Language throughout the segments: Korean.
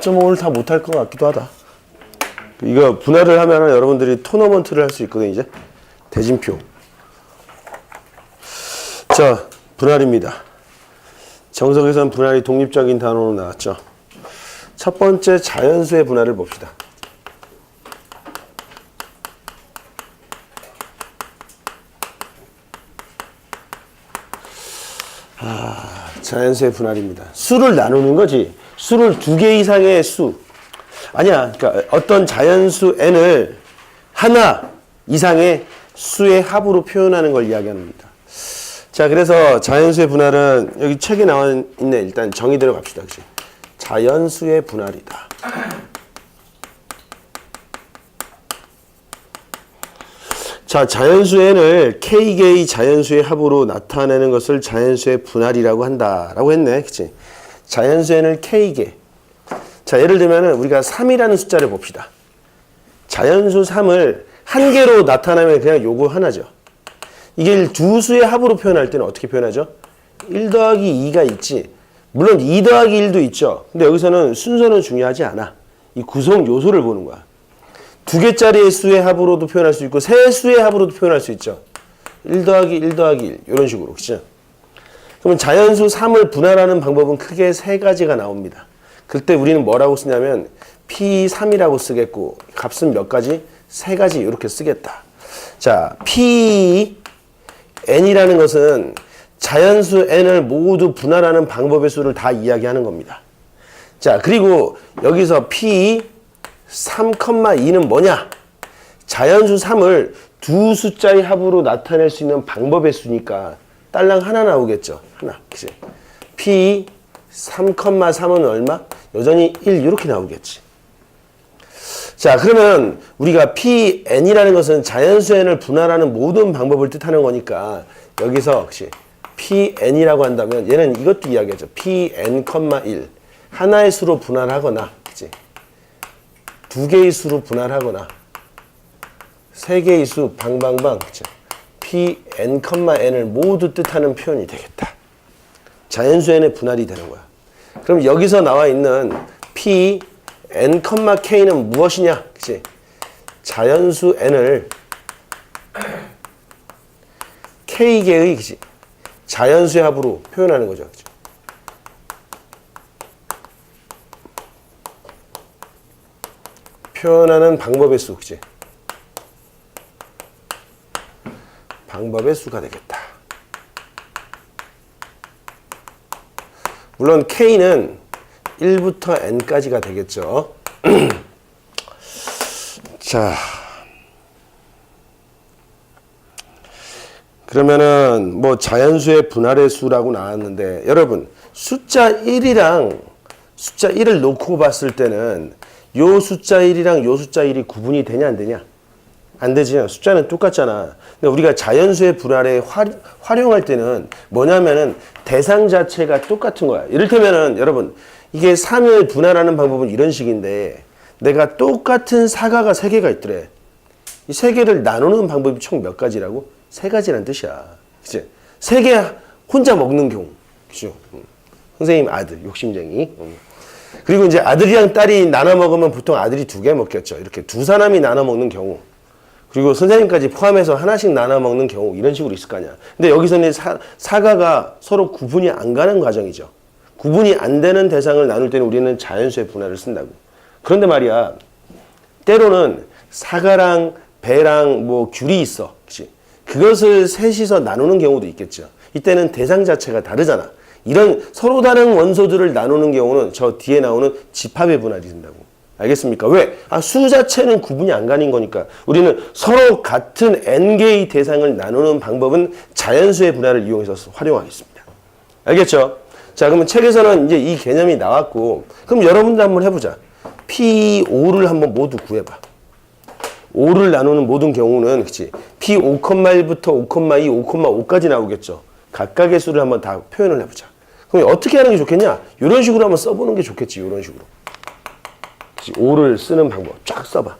좀 오늘 다 못할 것 같기도 하다. 이거 분할을 하면 여러분들이 토너먼트를 할 수 있거든요, 이제. 대진표. 자, 분할입니다. 정석에서는 분할이 독립적인 단어로 나왔죠. 첫 번째 자연수의 분할을 봅시다. 자연수의 분할입니다. 수를 나누는 거지. 수를 2개 이상의 수. 아니야. 그러니까 어떤 자연수 n을 하나 이상의 수의 합으로 표현하는 걸 이야기하는 겁니다. 자, 그래서 자연수의 분할은 여기 책에 나와 있네. 일단 정의대로 갑시다. 그치? 자연수의 분할이다. 자, 자연수 n을 k개의 자연수의 합으로 나타내는 것을 자연수의 분할이라고 한다라고 했네. 그치? 자연수 n을 k개. 자, 예를 들면은 우리가 3이라는 숫자를 봅시다. 자연수 3을 한 개로 나타내면 그냥 요거 하나죠. 이게 두 수의 합으로 표현할 때는 어떻게 표현하죠? 1 더하기 2가 있지. 물론 2 더하기 1도 있죠. 근데 여기서는 순서는 중요하지 않아. 이 구성 요소를 보는 거야. 2개짜리의 수의 합으로도 표현할 수 있고 3수의 합으로도 표현할 수 있죠. 1 더하기 1 더하기 1 이런 식으로. 그죠? 그러면 자연수 3을 분할하는 방법은 크게 3가지가 나옵니다. 그때 우리는 뭐라고 쓰냐면 P3이라고 쓰겠고 값은 몇 가지? 3가지 이렇게 쓰겠다. 자, Pn이라는 것은 자연수 n을 모두 분할하는 방법의 수를 다 이야기하는 겁니다. 자, 그리고 여기서 P 3,2는 뭐냐? 자연수 3을 두 숫자의 합으로 나타낼 수 있는 방법의 수니까 딸랑 하나 나오겠죠. 하나. 그치? P 3,3은 얼마? 여전히 1 이렇게 나오겠지. 자, 그러면 우리가 Pn이라는 것은 자연수 n을 분할하는 모든 방법을 뜻하는 거니까 여기서 혹시 Pn이라고 한다면 얘는 이것도 이야기하죠. Pn, 1 하나의 수로 분할하거나 그치? 2개의 수로 분할하거나 3개의 수 방방방 그치? Pn, n을 모두 뜻하는 표현이 되겠다. 자연수 n의 분할이 되는 거야. 그럼 여기서 나와 있는 P n, k는 무엇이냐? 그치? 자연수 n을 k개의 그치? 자연수의 합으로 표현하는 거죠. 그치? 표현하는 방법의 수. 그치? 방법의 수가 되겠다. 물론 k는 1부터 n까지가 되겠죠. 자, 그러면은 뭐 자연수의 분할의 수라고 나왔는데 여러분 숫자 1이랑 숫자 1을 놓고 봤을 때는 요 숫자 1이랑 요 숫자 1이 구분이 되냐 안 되냐? 안 되지. 숫자는 똑같잖아. 근데 우리가 자연수의 분할에 활용할 때는 뭐냐면은 대상 자체가 똑같은 거야. 이를테면은 여러분 이게 3을 분할하는 방법은 이런 식인데 내가 똑같은 사과가 3개가 있더래. 이 3개를 나누는 방법이 총 몇 가지라고? 3가지란 뜻이야. 그치? 3개 혼자 먹는 경우. 그죠? 선생님 아들, 욕심쟁이. 그리고 이제 아들이랑 딸이 나눠 먹으면 보통 아들이 2개 먹겠죠. 이렇게 두 사람이 나눠 먹는 경우. 그리고 선생님까지 포함해서 하나씩 나눠 먹는 경우. 이런 식으로 있을 거 아니야. 근데 여기서는 사과가 서로 구분이 안 가는 과정이죠. 구분이 안 되는 대상을 나눌 때는 우리는 자연수의 분할을 쓴다고. 그런데 말이야, 때로는 사과랑 배랑 뭐 귤이 있어. 그치? 그것을 셋이서 나누는 경우도 있겠죠. 이때는 대상 자체가 다르잖아. 이런 서로 다른 원소들을 나누는 경우는 저 뒤에 나오는 집합의 분할이 된다고. 알겠습니까? 왜? 수 자체는 구분이 안 가는 거니까. 우리는 서로 같은 n개의 대상을 나누는 방법은 자연수의 분할을 이용해서 활용하겠습니다. 알겠죠? 자, 그러면 책에서는 이제 이 개념이 나왔고, 그럼 여러분들 한번 해보자. P5를 한번 모두 구해봐. 5를 나누는 모든 경우는, 그치? P5,1부터 5,2, 5,5까지 나오겠죠. 각각의 수를 한번 다 표현을 해보자. 그럼 어떻게 하는 게 좋겠냐? 이런 식으로 한번 써보는 게 좋겠지, 이런 식으로. 그치? 5를 쓰는 방법 쫙 써봐.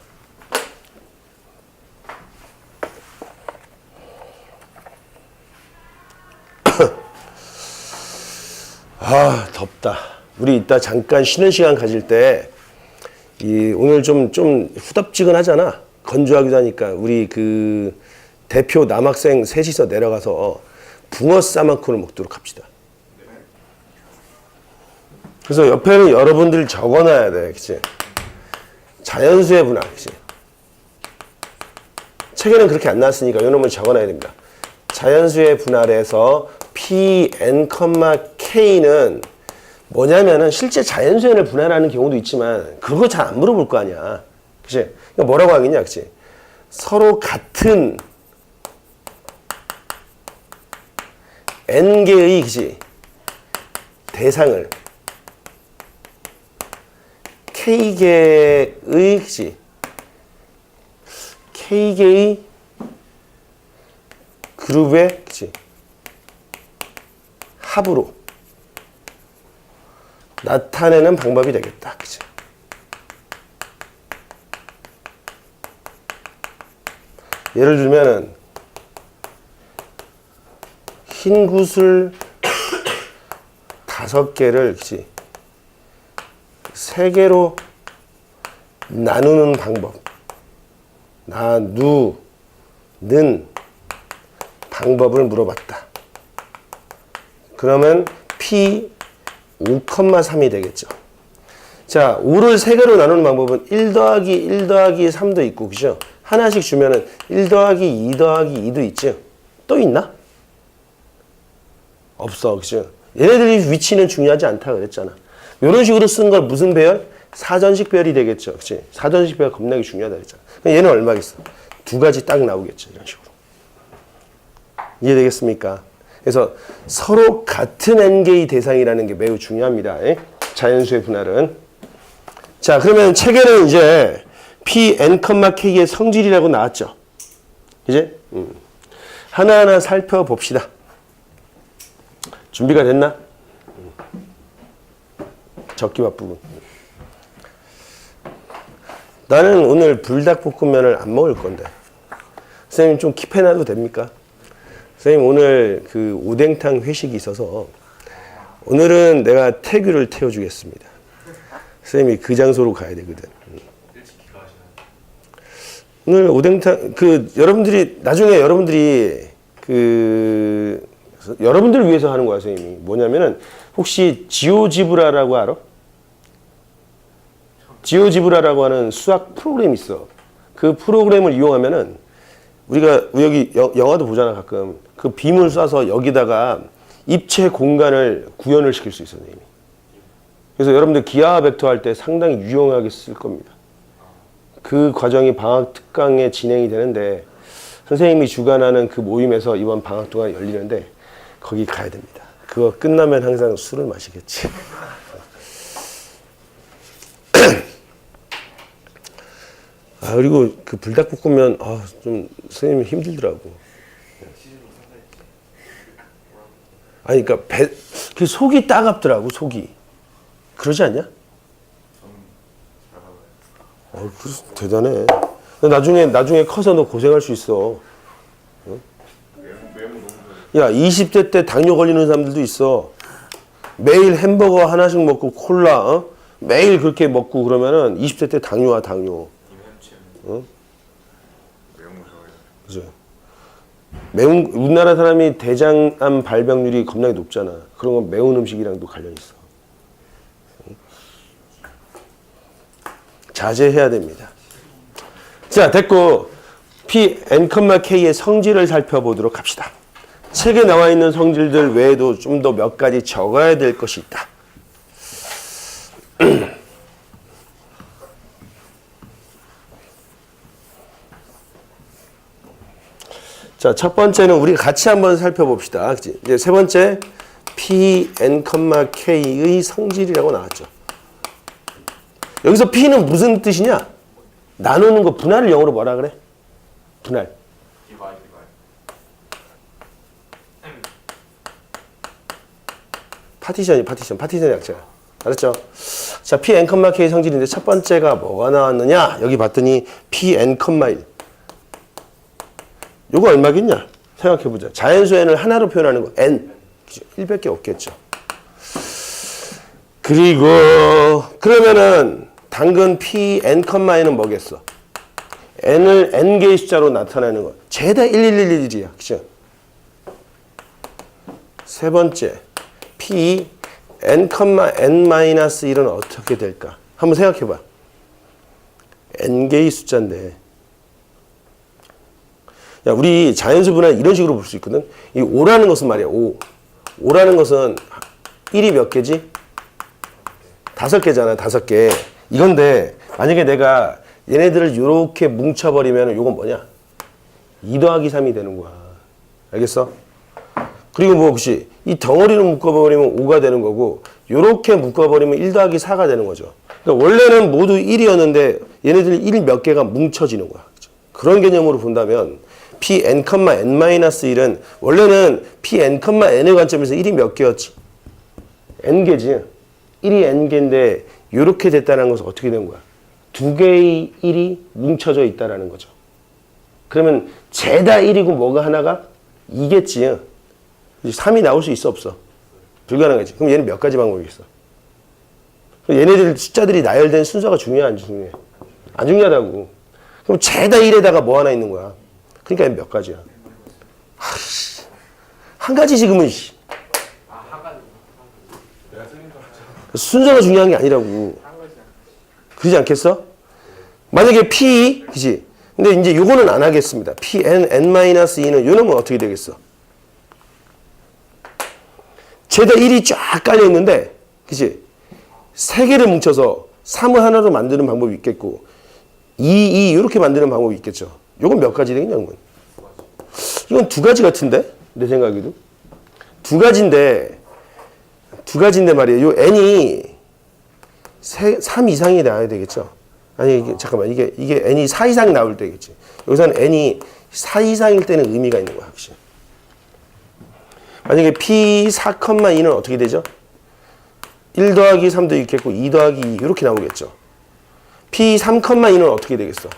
아, 덥다. 우리 이따 잠깐 쉬는 시간 가질 때, 오늘 좀 후덥지근하잖아. 건조하기도 하니까. 우리 그 대표 남학생 셋이서 내려가서 붕어 싸만코를 먹도록 합시다. 그래서 옆에는 여러분들 적어놔야 돼. 그치? 자연수의 분할. 그치? 책에는 그렇게 안 나왔으니까 이놈은 적어놔야 됩니다. 자연수의 분할에서 Pn, K는 뭐냐면은 실제 자연수연을 분할하는 경우도 있지만 그거 잘 안 물어볼 거 아니야. 그치? 그러니까 뭐라고 하겠냐, 그치? 서로 같은 N개의, 그치? 대상을 K개의, 그치? K개의 그룹의, 그치? 합으로 나타내는 방법이 되겠다. 그치? 예를 들면은 흰 구슬 5개를 그치? 3개로 나누는 방법. 나누는 방법을 물어봤다. 그러면 P 5,3이 되겠죠. 자, 5를 3개로 나누는 방법은 1 더하기 1 더하기 3도 있고, 그죠? 하나씩 주면은 1 더하기 2 더하기 2도 있죠. 또 있나? 없어, 그죠? 얘네들이 위치는 중요하지 않다 그랬잖아. 이런 식으로 쓴 걸 무슨 배열? 사전식 배열이 되겠죠. 그치? 사전식 배열 겁나게 중요하다 그랬잖아. 얘는 얼마겠어? 2가지 딱 나오겠죠. 이런 식으로. 이해되겠습니까? 그래서 서로 같은 N개의 대상이라는 게 매우 중요합니다. 자연수의 분할은. 자, 그러면 책에는 이제 Pn, K의 성질이라고 나왔죠. 이제 하나하나 살펴봅시다. 준비가 됐나? 적기밥 부분. 나는 오늘 불닭볶음면을 안 먹을 건데. 선생님 좀 킵해놔도 됩니까? 선생님 오늘 그 오뎅탕 회식이 있어서 오늘은 내가 태규를 태워주겠습니다. 선생님이 그 장소로 가야 되거든. 오늘 오뎅탕 여러분들이 나중에 여러분들이 여러분들을 위해서 하는 거야 선생님이. 뭐냐면은 혹시 지오지브라라고 알아? 지오지브라라고 하는 수학 프로그램이 있어. 그 프로그램을 이용하면은 우리가 여기 영화도 보잖아 가끔. 그 빔을 쏴서 여기다가 입체 공간을 구현을 시킬 수 있어 선생님이. 그래서 여러분들 기하 벡터 할 때 상당히 유용하게 쓸 겁니다. 그 과정이 방학 특강에 진행이 되는데 선생님이 주관하는 그 모임에서 이번 방학 동안 열리는데 거기 가야 됩니다. 그거 끝나면 항상 술을 마시겠지. 아, 그리고 그 불닭볶음면, 좀, 선생님이 힘들더라고. 아니, 그니까, 그 속이 따갑더라고, 속이. 그러지 않냐? 대단해. 나중에 커서 너 고생할 수 있어. 응? 야, 20대 때 당뇨 걸리는 사람들도 있어. 매일 햄버거 하나씩 먹고 콜라, 매일 그렇게 먹고 그러면은 20대 때 당뇨야, 당뇨. 응? 그죠. 우리나라 사람이 대장암 발병률이 겁나게 높잖아. 그런 건 매운 음식이랑도 관련이 있어. 응? 자제해야 됩니다. 자, 됐고 Pn, K의 성질을 살펴보도록 합시다. 책에 나와 있는 성질들 외에도 좀 더 몇 가지 적어야 될 것이 있다. 자, 첫 번째는 우리 같이 한번 살펴봅시다. 그치? 이제 세 번째, Pn, K의 성질이라고 나왔죠. 여기서 P는 무슨 뜻이냐? 나누는 거, 분할을 영어로 뭐라 그래? 분할. 파티션이 약자야. 알았죠? 자, Pn, K의 성질인데 첫 번째가 뭐가 나왔느냐? 여기 봤더니 Pn, 1. 요거 얼마겠냐? 생각해보자. 자연수 n을 하나로 표현하는 거 n 1밖에 없겠죠. 그리고 그러면은 당근 Pn, N은 뭐겠어? n을 n개의 숫자로 나타내는 거. 죄다 1111이야. 그죠? 세 번째, P n, n-1은 어떻게 될까? 한번 생각해봐. n개의 숫자인데. 야, 우리 자연수 분할 이런 식으로 볼 수 있거든. 이 5라는 것은 말이야. 5라는 것은 1이 몇 개지? 5개잖아. 5개. 이건데 만약에 내가 얘네들을 이렇게 뭉쳐버리면 이건 뭐냐? 2 더하기 3이 되는 거야. 알겠어? 그리고 뭐 혹시 이 덩어리를 묶어버리면 5가 되는 거고 이렇게 묶어버리면 1 더하기 4가 되는 거죠. 그러니까 원래는 모두 1이었는데 얘네들이 1 몇 개가 뭉쳐지는 거야. 그렇죠? 그런 개념으로 본다면 Pn, n-1은 원래는 Pn, n의 관점에서 1이 몇 개였지? n개지. 1이 n개인데 이렇게 됐다는 것은 어떻게 된 거야? 2개의 1이 뭉쳐져 있다는 거죠. 그러면 죄다 1이고 뭐가 하나가 2겠지. 3이 나올 수 있어 없어? 불가능하지. 그럼 얘는 몇 가지 방법이 있어? 얘네들 숫자들이 나열된 순서가 중요해 안 중요해? 안 중요하다고. 그럼 죄다 1에다가 뭐 하나 있는 거야? 그러니까 얘는 몇 가지야? 한 가지 지금은 순서가 중요한 게 아니라고. 그러지 않겠어? 만약에 P, 그지? 근데 이제 요거는 안 하겠습니다. Pn, n-2는 요놈은 어떻게 되겠어? 죄다 1이 쫙 깔려 있는데, 그지? 3개를 뭉쳐서 3을 하나로 만드는 방법이 있겠고, 2 이렇게 만드는 방법이 있겠죠. 요건 몇 가지 되겠냐, 그러면? 이건 2가지 같은데? 내 생각에도. 2가지인데 말이에요. 요 n이 3 이상이 나와야 되겠죠? 아니, 잠깐만. 이게 n이 4 이상이 나올 때겠지. 여기서는 n이 4 이상일 때는 의미가 있는 거야, 확실히. 만약에 P4,2는 어떻게 되죠? 1 더하기 3도 있겠고 2 더하기 2 이렇게 나오겠죠. P3,2는 어떻게 되겠어?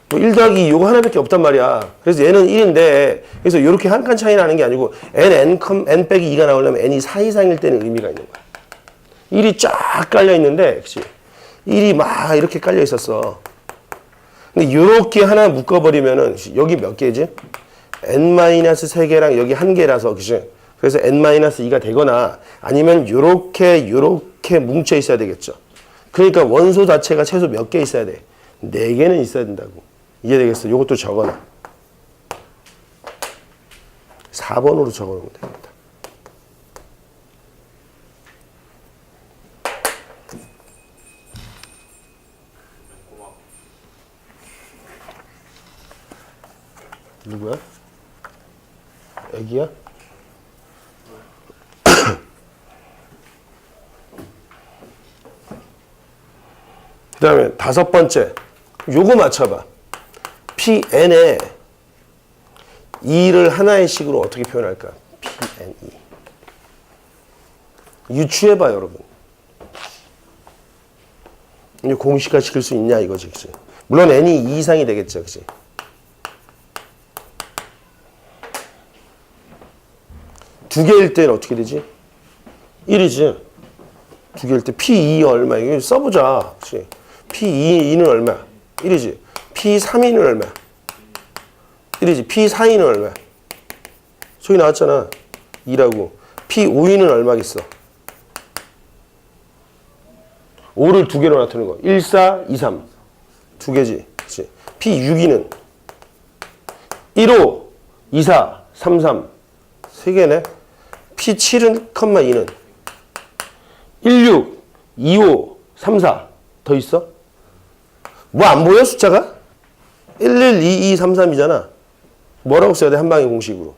뭐 1 더하기 2 요거 하나밖에 없단 말이야. 그래서 얘는 1인데 그래서 이렇게 한 칸 차이 나는 게 아니고 n 빼기 2가 나오려면 n이 4 이상일 때는 의미가 있는 거야. 1이 쫙 깔려 있는데 그치? 1이 막 이렇게 깔려 있었어. 근데 이렇게 하나 묶어버리면은 여기 몇 개지? n-3개랑 여기 1개라서 그치? 그래서 n-2가 되거나 아니면 요렇게 뭉쳐 있어야 되겠죠. 그러니까 원소 자체가 최소 몇 개 있어야 돼? 4개는 있어야 된다고. 이해되겠어? 요것도 적어놔. 4번으로 적어놓으면 됩니다. 누구야? 애기야? 그 다음에 5번째. 요거 맞춰봐. Pn에 2를 하나의 식으로 어떻게 표현할까? Pn2. 유추해봐, 여러분. 이제 공식화 시킬 수 있냐, 이거지, 그치? 물론 n이 2 이상이 되겠죠, 그치? 두 개일 때는 어떻게 되지? 1이지. 두 개일 때 P2 얼마? 이거 써보자. 그치? P2는 얼마? 1이지. P3는 얼마? 1이지. P4는 얼마? 저기 나왔잖아. 2라고. P5는 얼마겠어? 5를 두 개로 나타내는 거. 1, 4, 2, 3. 두 개지. 그치? P6는 1, 5, 2, 4, 3, 3. 세 개네. P7은, 2는 1, 6, 2, 5, 3, 4. 더 있어? 뭐 안 보여, 숫자가? 1, 1, 2, 2, 3, 3이잖아. 뭐라고 써야 돼, 한 방의 공식으로?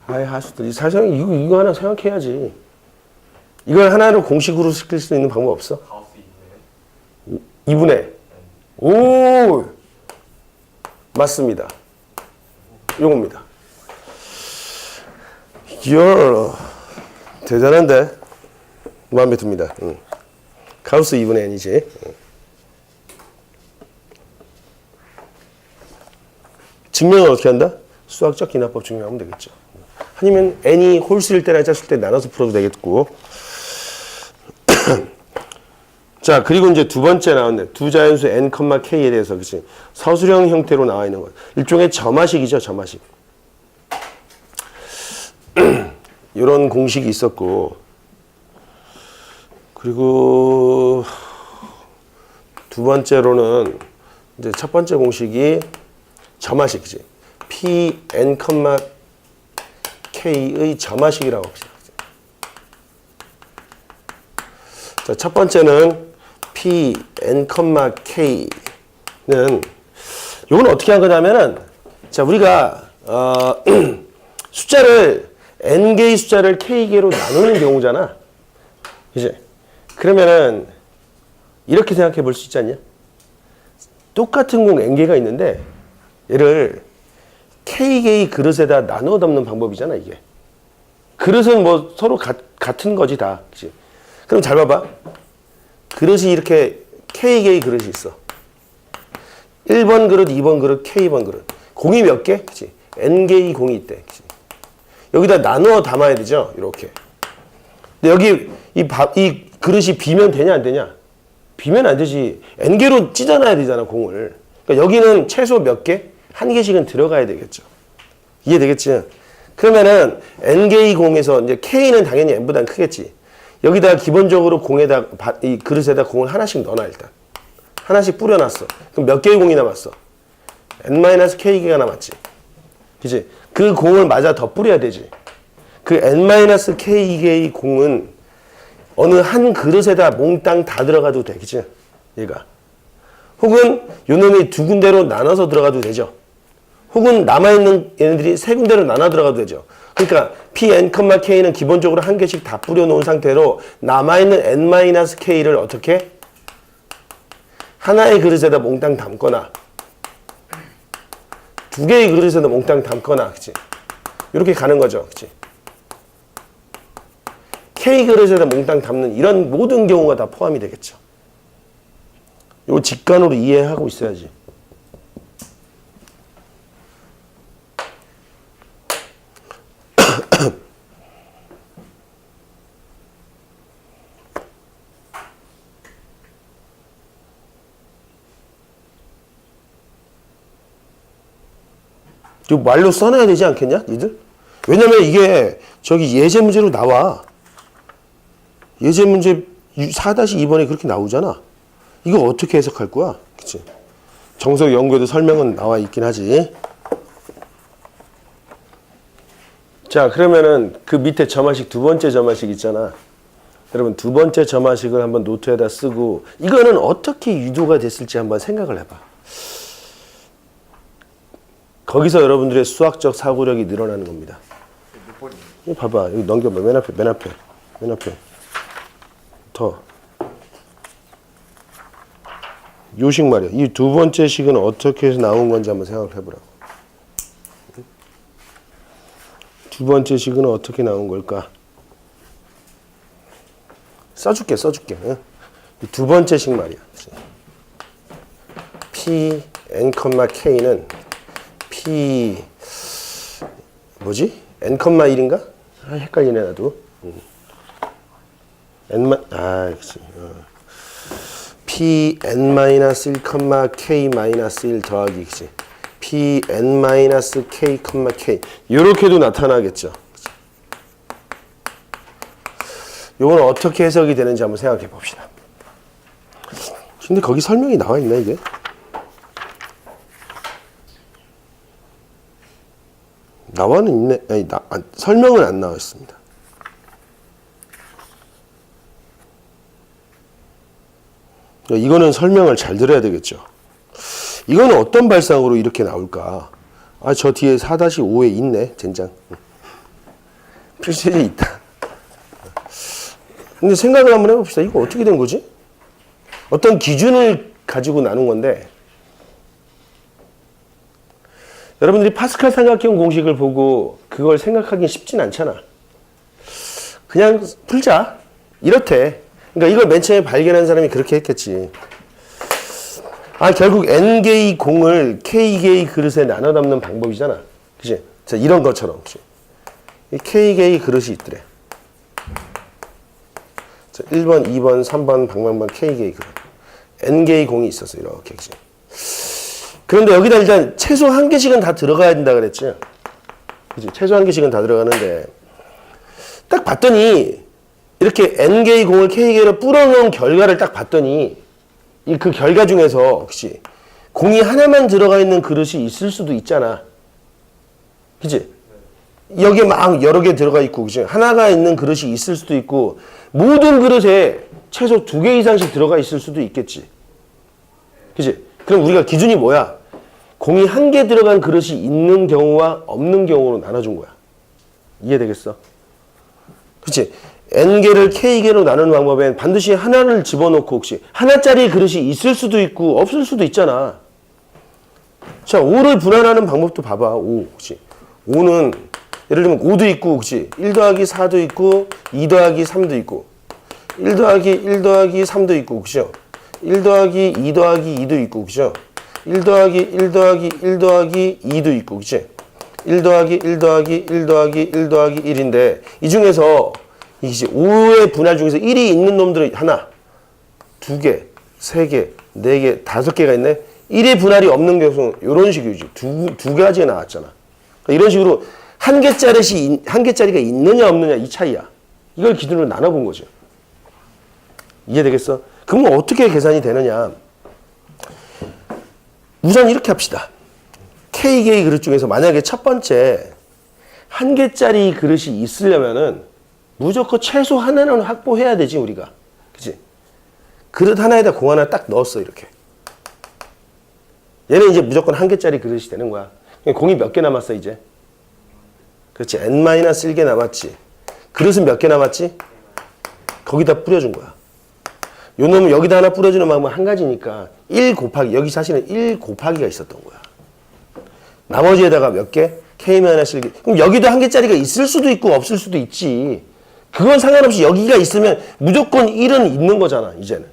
아이, 하수들. 사실 이거 하나 생각해야지. 이걸 하나로 공식으로 시킬 수 있는 방법 없어? 2분의. 오! 맞습니다. 요겁니다. 이야, 대단한데? 마음에 듭니다. 가우스 2분의 n이지. 증명을 어떻게 한다? 수학적 기납법 적용하면 되겠죠. 아니면 n이 홀수일 때나 짝수일 때 나눠서 풀어도 되겠고. 자, 그리고 이제 두 번째 나왔네. 두 자연수 n, k에 대해서, 그치? 서술형 형태로 나와 있는 것. 일종의 점화식이죠, 점화식. 이런 공식이 있었고, 그리고 두 번째로는 이제 첫 번째 공식이 점화식이지. p, n, k의 점화식이라고 합시다. 자, 첫 번째는 p, n, k는 이건 어떻게 한 거냐면은 자, 우리가 숫자를 n개의 숫자를 k개로 나누는 경우잖아. 그치? 그러면은 이렇게 생각해 볼 수 있지 않냐? 똑같은 공 n개가 있는데 얘를 k개의 그릇에다 나누어 담는 방법이잖아, 이게. 그릇은 뭐 서로 같은 거지 다. 그치? 그럼 잘 봐봐. 그릇이 이렇게 K개의 그릇이 있어. 1번 그릇, 2번 그릇, K번 그릇. 공이 몇 개? 그치? N개의 공이 있대. 그치? 여기다 나누어 담아야 되죠? 이렇게. 근데 여기 이 그릇이 비면 되냐, 안 되냐? 비면 안 되지. N개로 찢어놔야 되잖아, 공을. 그러니까 여기는 최소 몇 개? 한 개씩은 들어가야 되겠죠. 이해되겠지? 그러면은 N개의 공에서 이제 K는 당연히 N보다는 크겠지. 여기다 기본적으로 공에다 이 그릇에다 공을 하나씩 넣어놔. 일단 하나씩 뿌려놨어. 그럼 몇 개의 공이 남았어? n-k개가 남았지. 그치? 그 공을 맞아 더 뿌려야 되지. 그 n-k개의 공은 어느 한 그릇에다 몽땅 다 들어가도 돼. 그치? 얘가. 혹은 요놈이 두 군데로 나눠서 들어가도 되죠. 혹은 남아있는 얘네들이 세 군데로 나눠 들어가도 되죠. 그러니까 p, n, k는 기본적으로 한 개씩 다 뿌려놓은 상태로 남아있는 n-k를 어떻게? 하나의 그릇에다 몽땅 담거나 두 개의 그릇에다 몽땅 담거나, 그치? 이렇게 가는 거죠, 그치? k 그릇에다 몽땅 담는 이런 모든 경우가 다 포함이 되겠죠. 요 직관으로 이해하고 있어야지. 이거 말로 써놔야 되지 않겠냐, 니들? 왜냐면 이게 저기 예제 문제로 나와. 예제 문제 4-2번에 그렇게 나오잖아. 이거 어떻게 해석할 거야? 그치? 정석 연구에도 설명은 나와 있긴 하지. 자, 그러면은 그 밑에 점화식, 두 번째 점화식 있잖아. 여러분, 두 번째 점화식을 한번 노트에다 쓰고, 이거는 어떻게 유도가 됐을지 한번 생각을 해봐. 거기서 여러분들의 수학적 사고력이 늘어나는 겁니다. 이거 봐봐. 여기 넘겨봐. 맨 앞에. 더. 요식 말이야. 이 두 번째 식은 어떻게 해서 나온 건지 한번 생각을 해보라고. 두 번째 식은 어떻게 나온 걸까? 써줄게. 응? 이 두 번째 식 말이야. p, n, k는 p 뭐지? n,1인가? 아, 헷갈리네 나도. 그치. p n-1, k-1 더하기, 그치? p n-k, k 이렇게도 나타나겠죠. 요건 어떻게 해석이 되는지 한번 생각해 봅시다. 근데 거기 설명이 나와 있나 이게? 나와는 있네. 아니, 설명은 안 나와 있습니다. 이거는 설명을 잘 들어야 되겠죠. 이거는 어떤 발상으로 이렇게 나올까? 아, 저 뒤에 4-5에 있네, 젠장. 필수에 있다. 근데 생각을 한번 해봅시다. 이거 어떻게 된 거지? 어떤 기준을 가지고 나눈 건데, 여러분들이 파스칼 삼각형 공식을 보고 그걸 생각하기 쉽진 않잖아. 그냥 풀자. 이렇대. 그러니까 이걸 맨 처음에 발견한 사람이 그렇게 했겠지. 아, 결국 n개의 공을 k개의 그릇에 나눠 담는 방법이잖아. 그치? 자, 이런 것처럼. 그치? 이 K개의 그릇이 있더래. 자, 1번, 2번, 3번, 방방방 K개의 그릇. N개의 공이 있었어. 이렇게. 그치? 그런데 여기다 일단 최소 1개씩은 다 들어가야 된다 그랬지? 그치? 최소 1개씩은 다 들어가는데, 딱 봤더니, 이렇게 N개의 공을 K개로 뿌려놓은 결과를 딱 봤더니, 그 결과 중에서, 그치? 공이 하나만 들어가 있는 그릇이 있을 수도 있잖아. 그치? 여기에 막 여러 개 들어가 있고, 그치? 하나가 있는 그릇이 있을 수도 있고, 모든 그릇에 최소 2개 이상씩 들어가 있을 수도 있겠지. 그치? 그럼 우리가 기준이 뭐야? 공이 1개 들어간 그릇이 있는 경우와 없는 경우로 나눠준 거야. 이해되겠어? 그치? N개를 K개로 나누는 방법엔 반드시 하나를 집어넣고 혹시 하나짜리 그릇이 있을 수도 있고 없을 수도 있잖아. 자, 5를 분할하는 방법도 봐봐. 5. 그치? 5는 예를 들면 5도 있고, 그치? 1 더하기 4도 있고, 2 더하기 3도 있고, 1 더하기 1 더하기 3도 있고, 그죠? 1 더하기 2 더하기 2도 있고, 그죠? 1 더하기 1 더하기 1 더하기 2도 있고, 그치? 1 더하기 1 더하기 1 더하기 1 더하기 1인데, 이 중에서, 이게 5의 분할 중에서 1이 있는 놈들은 하나, 2개, 3개, 4개, 5개가 있네? 1의 분할이 없는 경우는 이런 식이지. 두 가지가 나왔잖아. 그러니까 이런 식으로 한 개짜리가 있느냐 없느냐 이 차이야. 이걸 기준으로 나눠본 거죠. 이해되겠어? 그러면 어떻게 계산이 되느냐? 우선 이렇게 합시다. K개의 그릇 중에서 만약에 첫 번째 한 개짜리 그릇이 있으려면은 무조건 최소 하나는 확보해야 되지 우리가. 그치? 그릇 하나에다 공 하나 딱 넣었어 이렇게. 얘는 이제 무조건 한 개짜리 그릇이 되는 거야. 공이 몇 개 남았어 이제? 그렇지. N-1개 남았지. 그릇은 몇 개 남았지? 거기다 뿌려준 거야. 요 놈은 여기다 하나 뿌려주는 방법은 한 가지니까 1 곱하기, 여기 사실은 1 곱하기가 있었던 거야. 나머지에다가 몇 개? K-1개. 그럼 여기도 한 개짜리가 있을 수도 있고 없을 수도 있지. 그건 상관없이 여기가 있으면 무조건 1은 있는 거잖아 이제는.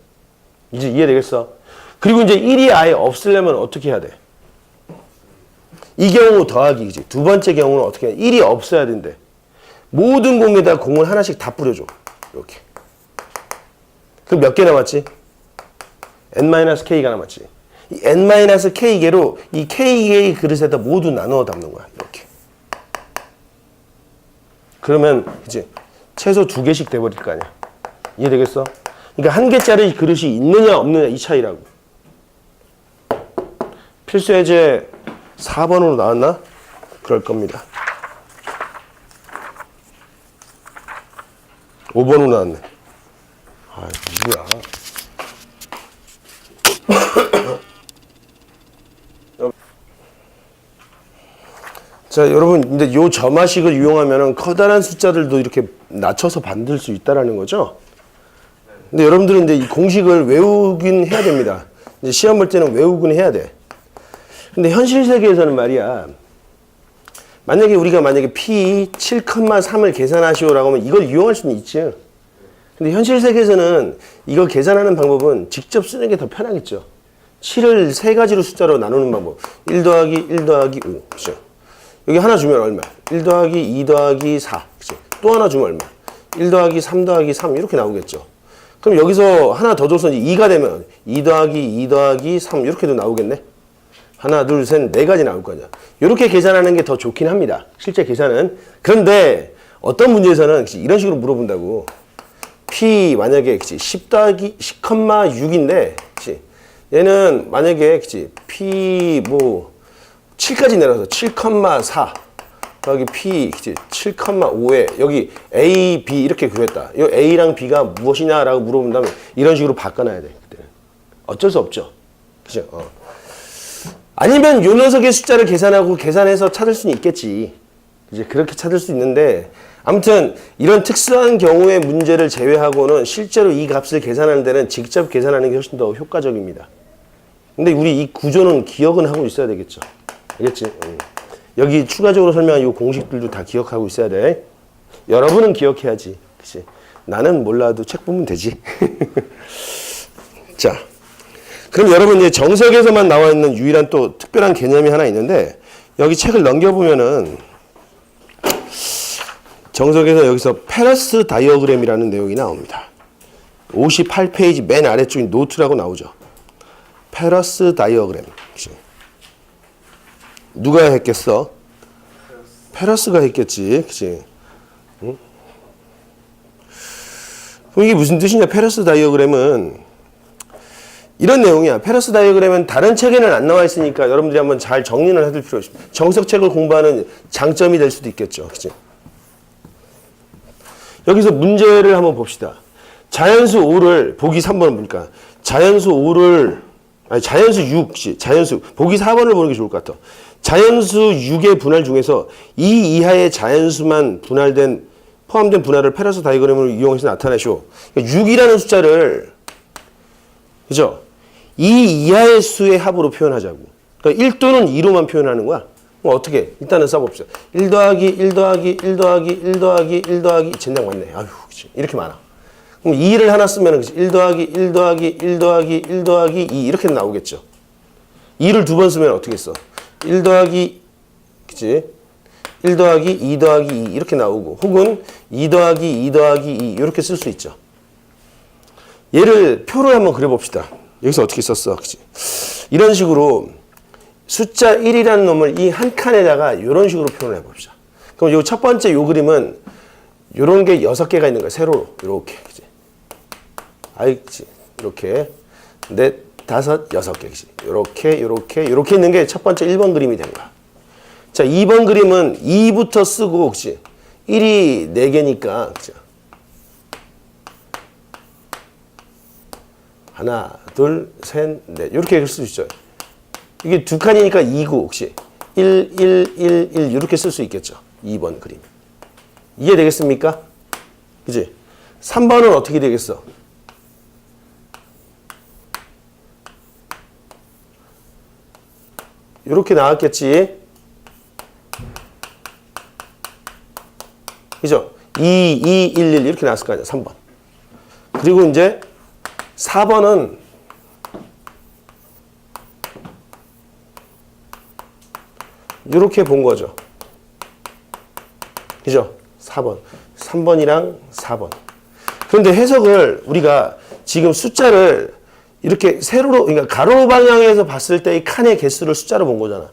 이제 이해되겠어? 그리고 이제 1이 아예 없으려면 어떻게 해야 돼? 이 경우 더하기, 그지? 두 번째 경우는 어떻게 해? 1이 없어야 된대. 모든 공에다 공을 하나씩 다 뿌려줘. 이렇게. 그럼 몇 개 남았지? N-K가 남았지. 이 N-K개로 이 K개의 그릇에다 모두 나누어 담는 거야. 이렇게. 그러면, 이제, 최소 2개씩 돼버릴 거 아니야. 이해되겠어? 그러니까 한 개짜리 그릇이 있느냐 없느냐 이 차이라고. 필수 예제 4번으로 나왔나? 그럴 겁니다. 5번으로 나왔네. 아, 뭐야. 자, 여러분, 이제 요 점화식을 이용하면은 커다란 숫자들도 이렇게 낮춰서 만들 수 있다라는 거죠? 근데 여러분들은 이제 이 공식을 외우긴 해야 됩니다. 이제 시험 볼 때는 외우긴 해야 돼. 근데 현실 세계에서는 말이야. 만약에 우리가 P 7,3을 계산하시오라고 하면 이걸 이용할 수는 있지. 근데 현실 세계에서는 이걸 계산하는 방법은 직접 쓰는 게 더 편하겠죠. 7을 세 가지로 숫자로 나누는 방법. 1 더하기 1 더하기 5. 그죠? 여기 하나 주면 얼마? 1 더하기 2 더하기 4. 그치? 또 하나 주면 얼마? 1 더하기 3 더하기 3 이렇게 나오겠죠. 그럼 여기서 하나 더 줘서 이제 2가 되면 2 더하기 2 더하기 3 이렇게도 나오겠네. 하나, 둘, 셋, 네 가지 나올 거냐. 이렇게 계산하는 게 더 좋긴 합니다. 실제 계산은. 그런데 어떤 문제에서는 이런 식으로 물어본다고. P 만약에 10 더하기 10,6인데 얘는 만약에 P 뭐 7까지 내려서 7,4 더하기 P 7,5에 여기 A, B 이렇게 구했다. 이 A랑 B가 무엇이냐라고 물어본다면 이런 식으로 바꿔놔야 돼. 그때는. 어쩔 수 없죠. 그죠? 아니면 요 녀석의 숫자를 계산해서 찾을 수는 있겠지. 이제 그렇게 찾을 수 있는데 아무튼 이런 특수한 경우의 문제를 제외하고는 실제로 이 값을 계산하는 데는 직접 계산하는 게 훨씬 더 효과적입니다. 근데 우리 이 구조는 기억은 하고 있어야 되겠죠. 알겠지? 여기 추가적으로 설명한 이 공식들도 다 기억하고 있어야 돼. 여러분은 기억해야지. 그치? 나는 몰라도 책 보면 되지. 자, 그럼 여러분 이제 정석에서만 나와 있는 유일한 또 특별한 개념이 하나 있는데 여기 책을 넘겨보면은 정석에서 여기서 페러스 다이어그램이라는 내용이 나옵니다. 58페이지 맨 아래쪽에 노트라고 나오죠. 페러스 다이어그램. 누가 했겠어? 페러스가 했겠지. 그치? 응? 그럼 이게 무슨 뜻이냐? 페러스 다이어그램은 이런 내용이야. 페러스 다이어그램은 다른 책에는 안 나와 있으니까 여러분들이 한번 잘 정리를 해둘 필요가 있습니다. 정석책을 공부하는 장점이 될 수도 있겠죠. 그치? 여기서 문제를 한번 봅시다. 자연수 5를 보기 3번은 보니까 자연수 5를 아니 자연수 6, 자연수 보기 4번을 보는 게 좋을 것 같아. 자연수 6의 분할 중에서 이 이하의 자연수만 포함된 분할을 페러스 다이어그램을 이용해서 나타내쇼. 그러니까 6이라는 숫자를 그죠? 이 이하의 수의 합으로 표현하자고. 그러니까 1 또는 2로만 표현하는 거야. 그럼 어떻게? 일단은 써봅시다. 1 더하기 1 더하기 1 더하기 1 더하기 1 더하기 젠장 많네. 아휴, 그치. 이렇게 많아. 그럼 2를 하나 쓰면 1 더하기 1 더하기 1 더하기 1 더하기 2 이렇게 나오겠죠. 2를 두 번 쓰면 어떻게 써? 1 더하기 그치? 1 더하기 2 더하기 2 이렇게 나오고 혹은 2 더하기 2 더하기 2 이렇게 쓸 수 있죠. 얘를 표를 한번 그려봅시다. 여기서 어떻게 썼어? 그치? 이런 식으로 숫자 1이라는 놈을 이 한 칸에다가 이런 식으로 표현을 해봅시다. 그럼 요 첫 번째 요 그림은 요런 게 6개가 있는 거야. 세로로 이렇게 그치? 아이 그치? 이렇게 넷, 다섯, 6개 그치? 요렇게 있는 게 첫 번째 1번 그림이 된 거야. 자, 2번 그림은 2부터 쓰고 그치? 1이 4개니까 그치? 하나, 둘, 셋, 넷 이렇게 쓸 수 있죠. 이게 두 칸이니까 2구 혹시 1, 1, 1, 1 이렇게 쓸 수 있겠죠. 2번 그림. 이해 되겠습니까? 그지? 3번은 어떻게 되겠어? 이렇게 나왔겠지. 그죠? 2, 2, 1, 1 이렇게 나왔을 거 아니야. 3번. 그리고 이제 4번은 이렇게 본 거죠. 그죠? 4번. 3번이랑 4번. 그런데 해석을 우리가 지금 숫자를 이렇게 세로로, 그러니까 가로 방향에서 봤을 때 이 칸의 개수를 숫자로 본 거잖아.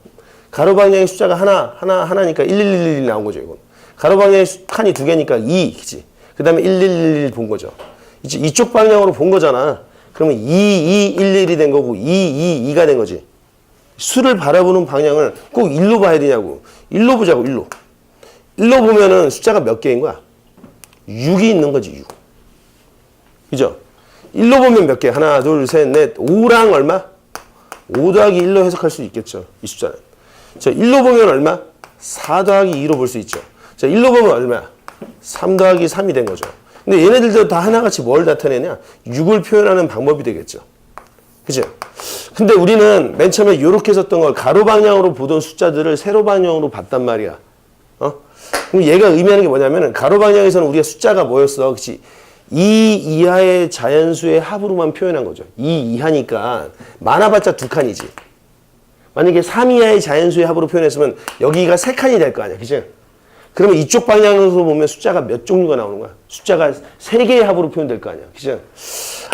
가로 방향의 숫자가 하나니까 1111 나온 거죠, 이건. 가로 방향의 칸이 2개니까 2, 그치? 그 다음에 1111 본 거죠. 이제 이쪽 방향으로 본 거잖아. 그러면 2, 2, 1, 1이 된 거고 2, 2, 2가 된 거지. 수를 바라보는 방향을 꼭 1로 봐야 되냐고. 1로 보자고, 1로. 1로 보면은 숫자가 몇 개인 거야? 6이 있는 거지, 6. 그죠? 1로 보면 몇 개? 하나, 둘, 셋, 넷, 5랑 얼마? 5 더하기 1로 해석할 수 있겠죠, 이 숫자는. 자, 1로 보면 얼마? 4 더하기 2로 볼 수 있죠. 자, 1로 보면 얼마야? 3 더하기 3이 된 거죠. 근데 얘네들도 다 하나같이 뭘 나타내냐? 6을 표현하는 방법이 되겠죠. 그죠? 근데 우리는 맨 처음에 이렇게 썼던 걸 가로 방향으로 보던 숫자들을 세로 방향으로 봤단 말이야. 그럼 얘가 의미하는 게 뭐냐면은 가로 방향에서는 우리가 숫자가 뭐였어? 그치? 2 이하의 자연수의 합으로만 표현한 거죠. 2 이하니까 많아봤자 2칸이지. 만약에 3 이하의 자연수의 합으로 표현했으면 여기가 3칸이 될 거 아니야. 그죠? 그러면 이쪽 방향으로 보면 숫자가 몇 종류가 나오는 거야? 숫자가 3개의 합으로 표현될 거 아니야. 그죠?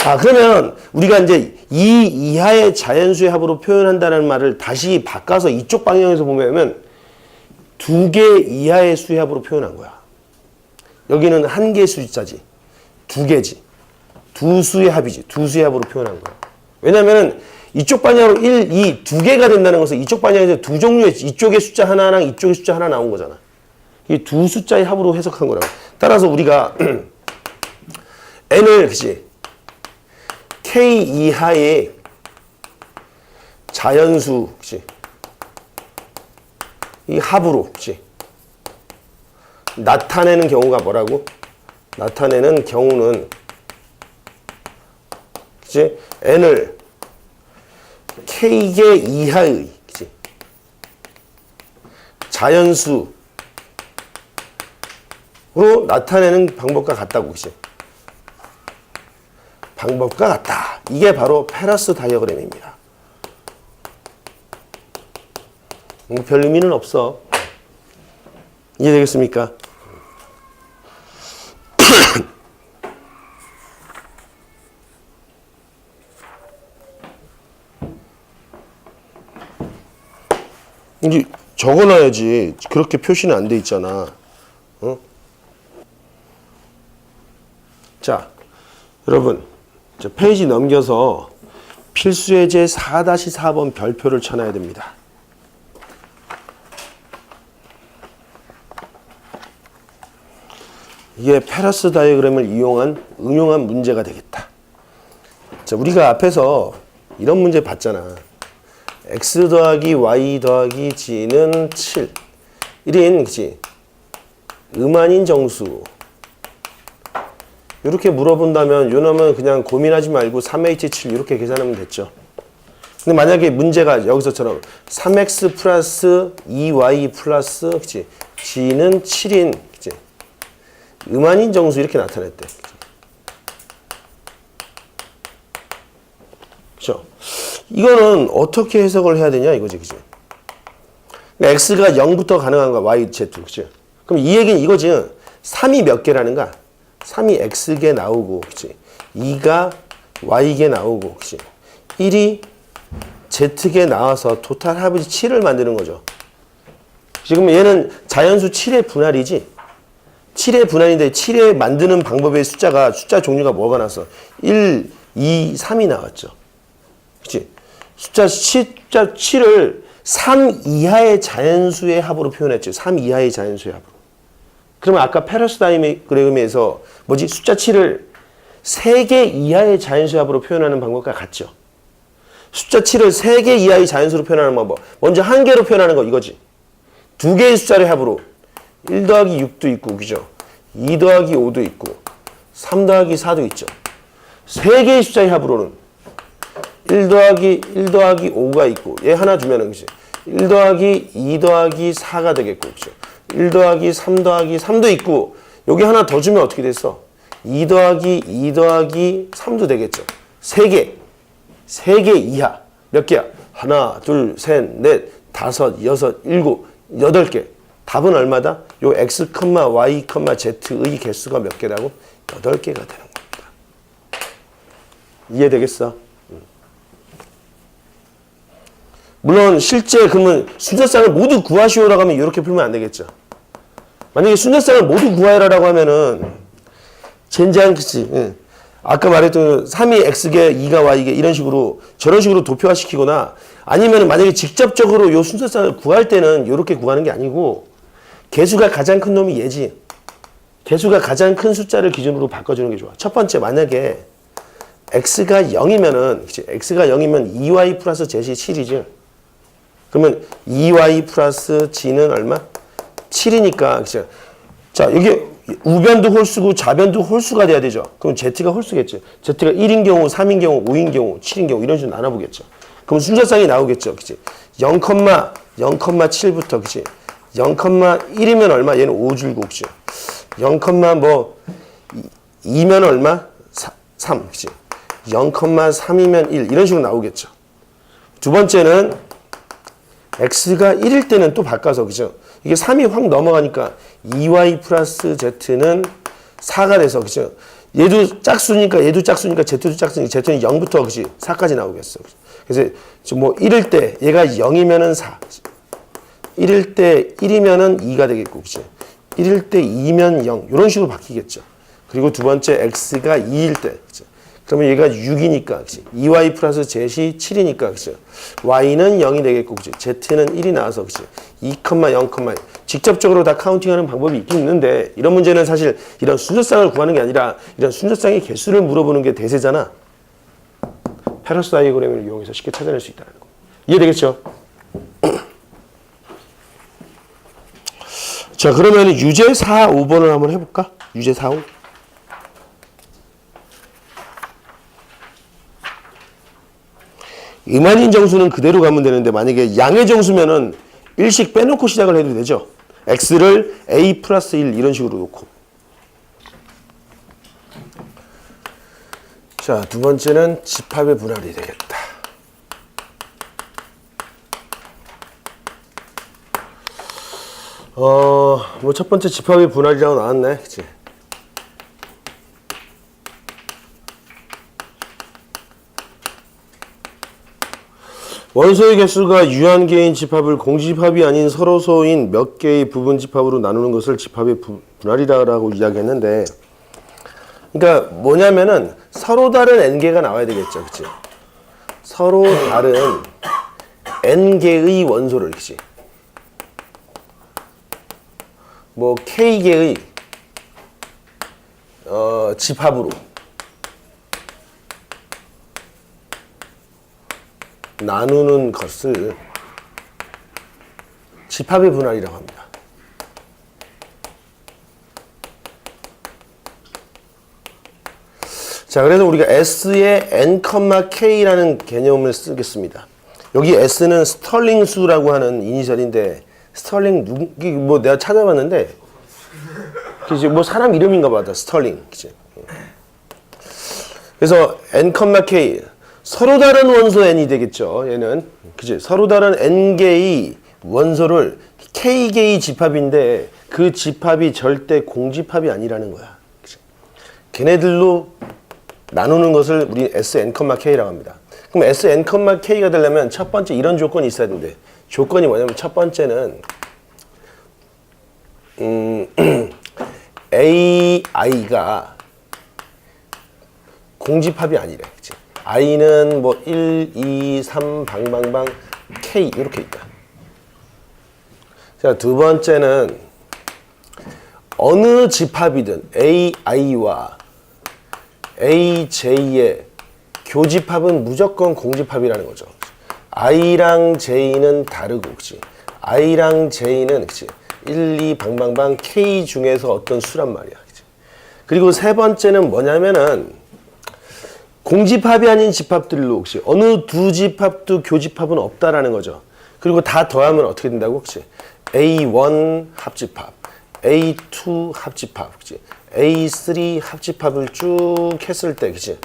아, 그러면 우리가 이제 2 이하의 자연수의 합으로 표현한다는 말을 다시 바꿔서 이쪽 방향에서 보면 2개 이하의 수의 합으로 표현한 거야. 여기는 1개 숫자지. 2개지. 2수의 합이지. 2수의 합으로 표현한 거야. 왜냐면은 이쪽 방향으로 1, 2, 2개가 된다는 것은 이쪽 방향에서 2종류의 이쪽의 숫자 하나랑 이쪽의 숫자 하나 나온 거잖아. 이 두 숫자의 합으로 해석한 거라고. 따라서 우리가 n을 그치? k 이하의 자연수 그치? 이 합으로 그치? 나타내는 경우가 뭐라고? 나타내는 경우는 그치? n을 k개 이하의 그치? 자연수로 나타내는 방법과 같다고, 그치? 방법과 같다. 이게 바로 페러스 다이어그램입니다. 별 의미는 없어. 이해되겠습니까? 이제 적어놔야지. 그렇게 표시는 안 돼 있잖아. 어? 자, 여러분, 페이지 넘겨서 필수예제 4-4번 별표를 쳐놔야 됩니다. 이게 페러스 다이어그램을 응용한 문제가 되겠다. 자, 우리가 앞에서 이런 문제 봤잖아. x 더하기 y 더하기 g는 7. 1인, 그치? 음한인 정수. 이렇게 물어본다면, 요놈은 그냥 고민하지 말고 3h7 이렇게 계산하면 됐죠. 근데 만약에 문제가 여기서처럼 3x 플러스 2y 플러스, 그치? g는 7인, 그치? 음한인 정수 이렇게 나타냈대. 그죠? 이거는 어떻게 해석을 해야 되냐 이거지, 그죠? x가 0부터 가능한 거야, y, z, 그죠? 그럼 이 얘기는 이거지. 3이 몇 개라는 거야? 3이 x개 나오고, 그치? 2가 y개 나오고, 그치? 1이 z개 나와서 토탈 합이 7을 만드는 거죠. 지금 얘는 자연수 7의 분할이지? 7의 분할인데 7의 만드는 방법의 숫자 종류가 뭐가 나왔어? 1, 2, 3이 나왔죠. 그치? 숫자 7을 3 이하의 자연수의 합으로 표현했죠. 3 이하의 자연수의 합으로. 그러면 아까 페러스 다이어그램에서 뭐지? 숫자 7을 3개 이하의 자연수의 합으로 표현하는 방법과 같죠. 숫자 7을 3개 이하의 자연수로 표현하는 방법. 먼저 한 개로 표현하는 거 이거지. 2개의 숫자를 합으로. 1 더하기 6도 있고, 그죠? 2 더하기 5도 있고, 3 더하기 4도 있죠. 3개의 숫자의 합으로는 1 더하기 5가 있고, 얘 하나 두면은, 그치? 1 더하기 2 더하기 4가 되겠고, 그죠? 1 더하기 3 더하기 3도 있고, 여기 하나 더 주면 어떻게 됐어? 2 더하기 2 더하기 3도 되겠죠. 3개. 3개 이하. 몇 개야? 하나, 둘, 셋, 넷, 다섯, 여섯, 일곱, 8개. 답은 얼마다? 요 x, y, z의 개수가 몇 개라고? 8개가 되는 겁니다. 이해되겠어? 물론 실제 그러면 순서쌍을 모두 구하시오라고 하면 이렇게 풀면 안 되겠죠. 만약에 순서쌍을 모두 구하라고 하면은 젠장, 그치? 응. 아까 말했던 3이 x개, 2가 y개 이런 식으로 저런 식으로 도표화시키거나 아니면 만약에 직접적으로 요 순서쌍을 구할 때는 이렇게 구하는 게 아니고 개수가 가장 큰 놈이 얘지. 개수가 가장 큰 숫자를 기준으로 바꿔주는 게 좋아. 첫 번째, 만약에 x가 0이면은, 그치? x가 0이면 2y 플러스 z이 7이지. 그러면 2y 플러스 g는 얼마? 7이니까, 그치? 자, 이게 우변도 홀수고 좌변도 홀수가 돼야 되죠. 그럼 z가 홀수겠지. z가 1인 경우, 3인 경우, 5인 경우, 7인 경우 이런 식으로 나눠보겠죠. 그럼 순서쌍이 나오겠죠. 그치? 0,7부터, 그치? 0,1이면 얼마? 얘는 5줄고, 그치? 0,2면 얼마? 3, 그치? 0,3이면 1. 이런 식으로 나오겠죠. 두 번째는 x가 1일 때는 또 바꿔서, 그죠? 이게 3이 확 넘어가니까 2y 플러스 z는 4가 돼서, 그죠? 얘도 짝수니까 z도 짝수니까 z는 0부터, 그치? 4까지 나오겠어. 그래서 뭐 1일 때 얘가 0이면은 4. 1일 때 1이면은 2가 되겠고, 그치? 1일 때 2면 0. 이런 식으로 바뀌겠죠. 그리고 두 번째 x가 2일 때, 그치? 그러면 얘가 6이니까, 그치? 2y 플러스 z이 7이니까, 그치? y는 0이 되겠고, 그치? z는 1이 나와서, 그치? 2, 0, 직접적으로 다 카운팅하는 방법이 있긴 있는데, 이런 문제는 사실 이런 순서쌍을 구하는 게 아니라 이런 순서쌍의 개수를 물어보는 게 대세잖아. 페러스 다이어그램을 이용해서 쉽게 찾아낼 수 있다는 거. 이해되겠죠? 자, 그러면 유제 4, 5번을 한번 해볼까? 유제 4, 5. 음한인 정수는 그대로 가면 되는데 만약에 양의 정수면은 일씩 빼놓고 시작을 해도 되죠. x를 a 플러스 1 이런 식으로 놓고. 자, 두 번째는 집합의 분할이 되겠다. 뭐 첫 번째 집합의 분할이라고 나왔네. 그치? 원소의 개수가 유한계인 집합을 공집합이 아닌 서로소인 몇 개의 부분 집합으로 나누는 것을 집합의 분할이라고 이야기했는데, 그러니까 뭐냐면은 서로 다른 n개가 나와야 되겠죠. 그치? 서로 다른 n개의 원소를, 그치? 뭐 k개의 집합으로 나누는 것을 집합의 분할이라고 합니다. 자, 그래서 우리가 S의 n, k라는 개념을 쓰겠습니다. 여기 S는 스털링 수라고 하는 이니셜인데, 스털링 뭐 내가 찾아봤는데, 그치? 뭐 사람 이름인가 보다. 스털링. 그치? 그래서 n, k 서로 다른 원소 n이 되겠죠. 얘는 그치? 서로 다른 n개의 원소를 k개의 집합인데 그 집합이 절대 공집합이 아니라는 거야. 그치? 걔네들로 나누는 것을 우리 Sn, K라고 합니다. 그럼 Sn, K가 되려면 첫 번째 이런 조건이 있어야 되는데, 조건이 뭐냐면 첫 번째는 AI가 공집합이 아니래. 그치? I는 뭐 1, 2, 3 방방방 K 이렇게 있다. 자, 두 번째는 어느 집합이든 AI와 AJ의 교집합은 무조건 공집합이라는 거죠. I랑 J는 다르고, 그치? I랑 J는, 그치? 1, 2 방방방 K 중에서 어떤 수란 말이야. 그치? 그리고 세 번째는 뭐냐면은 공집합이 아닌 집합들로 혹시 어느 두 집합도 교집합은 없다라는 거죠. 그리고 다 더하면 어떻게 된다고? 혹시 A1 합집합, A2 합집합, 그치? A3 합집합을 쭉 했을 때, 그치?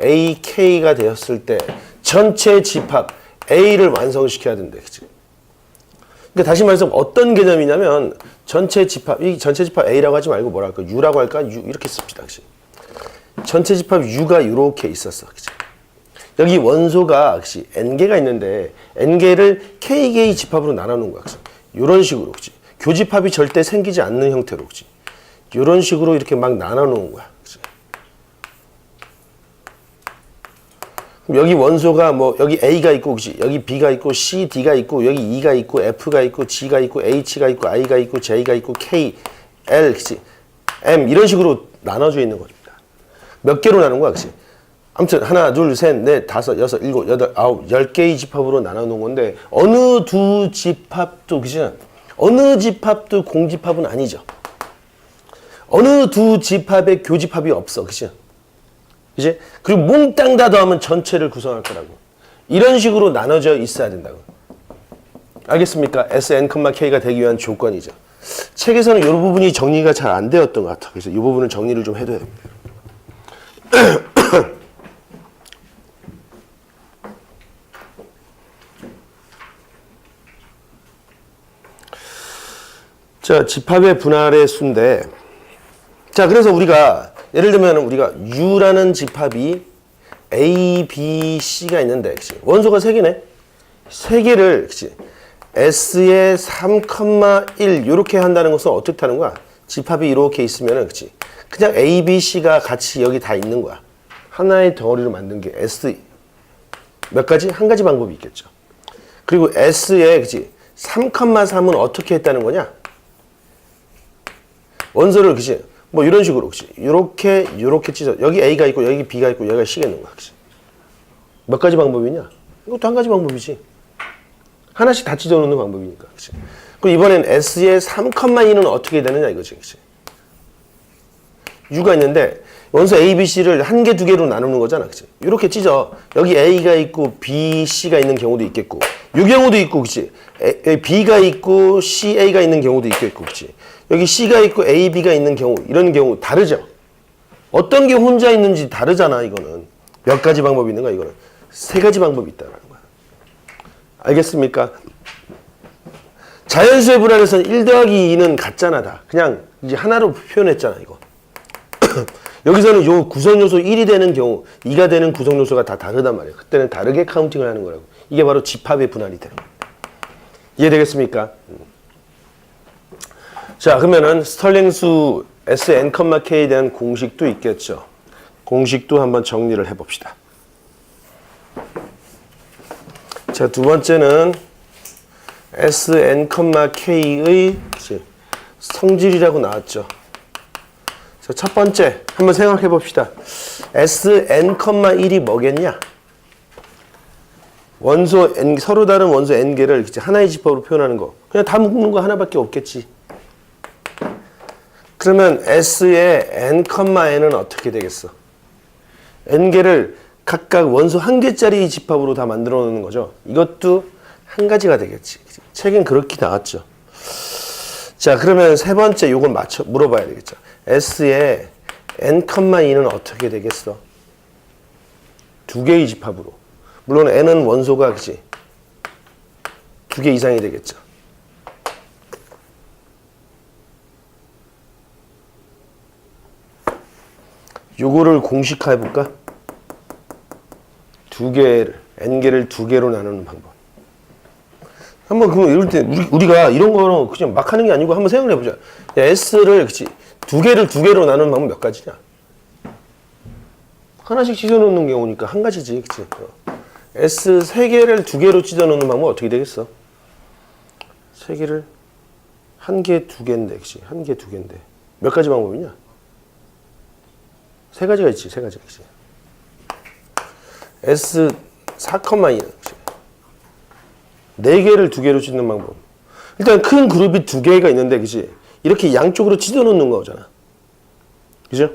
AK가 되었을 때 전체 집합 A를 완성시켜야 된대, 그치? 그러니까 다시 말해서 어떤 개념이냐면 전체 집합, 이 전체 집합 A라고 하지 말고 뭐라 할까? U라고 할까? U 이렇게 씁시다, 그치? 전체 집합 U가 이렇게 있었어, 그치? 여기 원소가 그치? N개가 있는데 N개를 K개의 집합으로 나눠놓은 거야, 그치? 이런 식으로, 그치? 교집합이 절대 생기지 않는 형태로, 그치? 이런 식으로 이렇게 막 나눠놓은 거야, 그치? 여기 원소가 뭐 여기 A가 있고, 그치? 여기 B가 있고 C, D가 있고 여기 E가 있고 F가 있고 G가 있고 H가 있고 I가 있고 J가 있고 K, L, 그치? M 이런 식으로 나눠져 있는 겁니다. 몇 개로 나눈 거야, 그치? 아무튼 하나, 둘, 셋, 넷, 다섯, 여섯, 일곱, 여덟, 아홉, 10개의 집합으로 나눠놓은 건데 어느 두 집합도, 그치? 어느 집합도 공집합은 아니죠. 어느 두 집합의 교집합이 없어, 그치? 그치? 그리고 몽땅 다 더하면 전체를 구성할 거라고. 이런 식으로 나눠져 있어야 된다고. 알겠습니까? Sn, K가 되기 위한 조건이죠. 책에서는 이 부분이 정리가 잘 안 되었던 것 같아. 그래서 이 부분을 정리를 좀 해둬야 됩니다. 자, 집합의 분할의 수인데, 자, 그래서 우리가 예를 들면 우리가 U라는 집합이 A, B, C가 있는데, 그치? 원소가 3개네. 3개를, 그치? S의 3,1 이렇게 한다는 것은 어떻게 하는 거야? 집합이 이렇게 있으면은, 그치? 그냥 A, B, C가 같이 여기 다 있는 거야. 하나의 덩어리로 만든 게 S 몇 가지? 한 가지 방법이 있겠죠. 그리고 S에, 그치? 3,3은 어떻게 했다는 거냐? 원소를, 그치? 뭐 이런 식으로, 그치? 요렇게 찢어. 여기 A가 있고, 여기 B가 있고, 여기가 C가 있는 거야, 그치? 몇 가지 방법이냐? 이것도 한 가지 방법이지. 하나씩 다 찢어 놓는 방법이니까, 그치? 그리고 이번엔 S의 3,2는 어떻게 되느냐, 이거지, 그치? U가 있는데, 원소 A, B, C를 한 개, 두 개로 나누는 거잖아, 그치? 이렇게 찢어. 여기 A가 있고, B, C가 있는 경우도 있겠고, 이 경우도 있고, 그치? B가 있고, C, A가 있는 경우도 있겠고, 그치? 여기 C가 있고 A, B가 있는 경우, 이런 경우 다르죠? 어떤 게 혼자 있는지 다르잖아, 이거는. 몇 가지 방법이 있는가, 이거는. 3가지 방법이 있다는 거야. 알겠습니까? 자연수의 분할에서는 1 더하기 2는 같잖아 다. 그냥 이제 하나로 표현했잖아 이거. 여기서는 요 구성요소 1이 되는 경우 2가 되는 구성요소가 다 다르단 말이에요. 그때는 다르게 카운팅을 하는 거라고. 이게 바로 집합의 분할이 되는 거예요. 이해되겠습니까? 자, 그러면은 스털링수 Sn,K에 대한 공식도 있겠죠. 공식도 한번 정리를 해봅시다. 자, 두 번째는 Sn,K의 성질이라고 나왔죠. 자, 첫 번째 한번 생각해 봅시다. Sn,1이 뭐겠냐? 원소 n, 서로 다른 원소 n개를 하나의 집합으로 표현하는 거. 그냥 다 묶는 거 하나밖에 없겠지. 그러면 S의 n,n은 어떻게 되겠어? n개를 각각 원소 한 개짜리 집합으로 다 만들어 놓는 거죠. 이것도 한 가지가 되겠지. 책엔 그렇게 나왔죠. 자, 그러면 세 번째 요걸 물어봐야 되겠죠. S의 n,2는 어떻게 되겠어? 두 개의 집합으로. 물론 n은 원소가 그치? 두 개 이상이 되겠죠. 요거를 공식화해 볼까? 두 개를 n개를 두 개로 나누는 방법. 한번 그럼 이럴 때 우리가 이런 거는 그냥 막 하는 게 아니고 한번 생각해 보자. S를 그치? 두 개를 두 개로 나누는 방법 몇 가지냐? 하나씩 찢어 놓는 경우니까 한 가지지, 그치? S 세 개를 두 개로 찢어 놓는 방법 어떻게 되겠어? 세 개를 한 개, 두 개인데, 그치? 한 개, 두 개인데 몇 가지 방법이냐? 세 가지가 있지, 세 가지가 있지. S 4,2는 네 개를 두 개로 찢는 방법. 일단 큰 그룹이 두 개가 있는데, 그치? 이렇게 양쪽으로 찢어 놓는 거잖아. 그죠?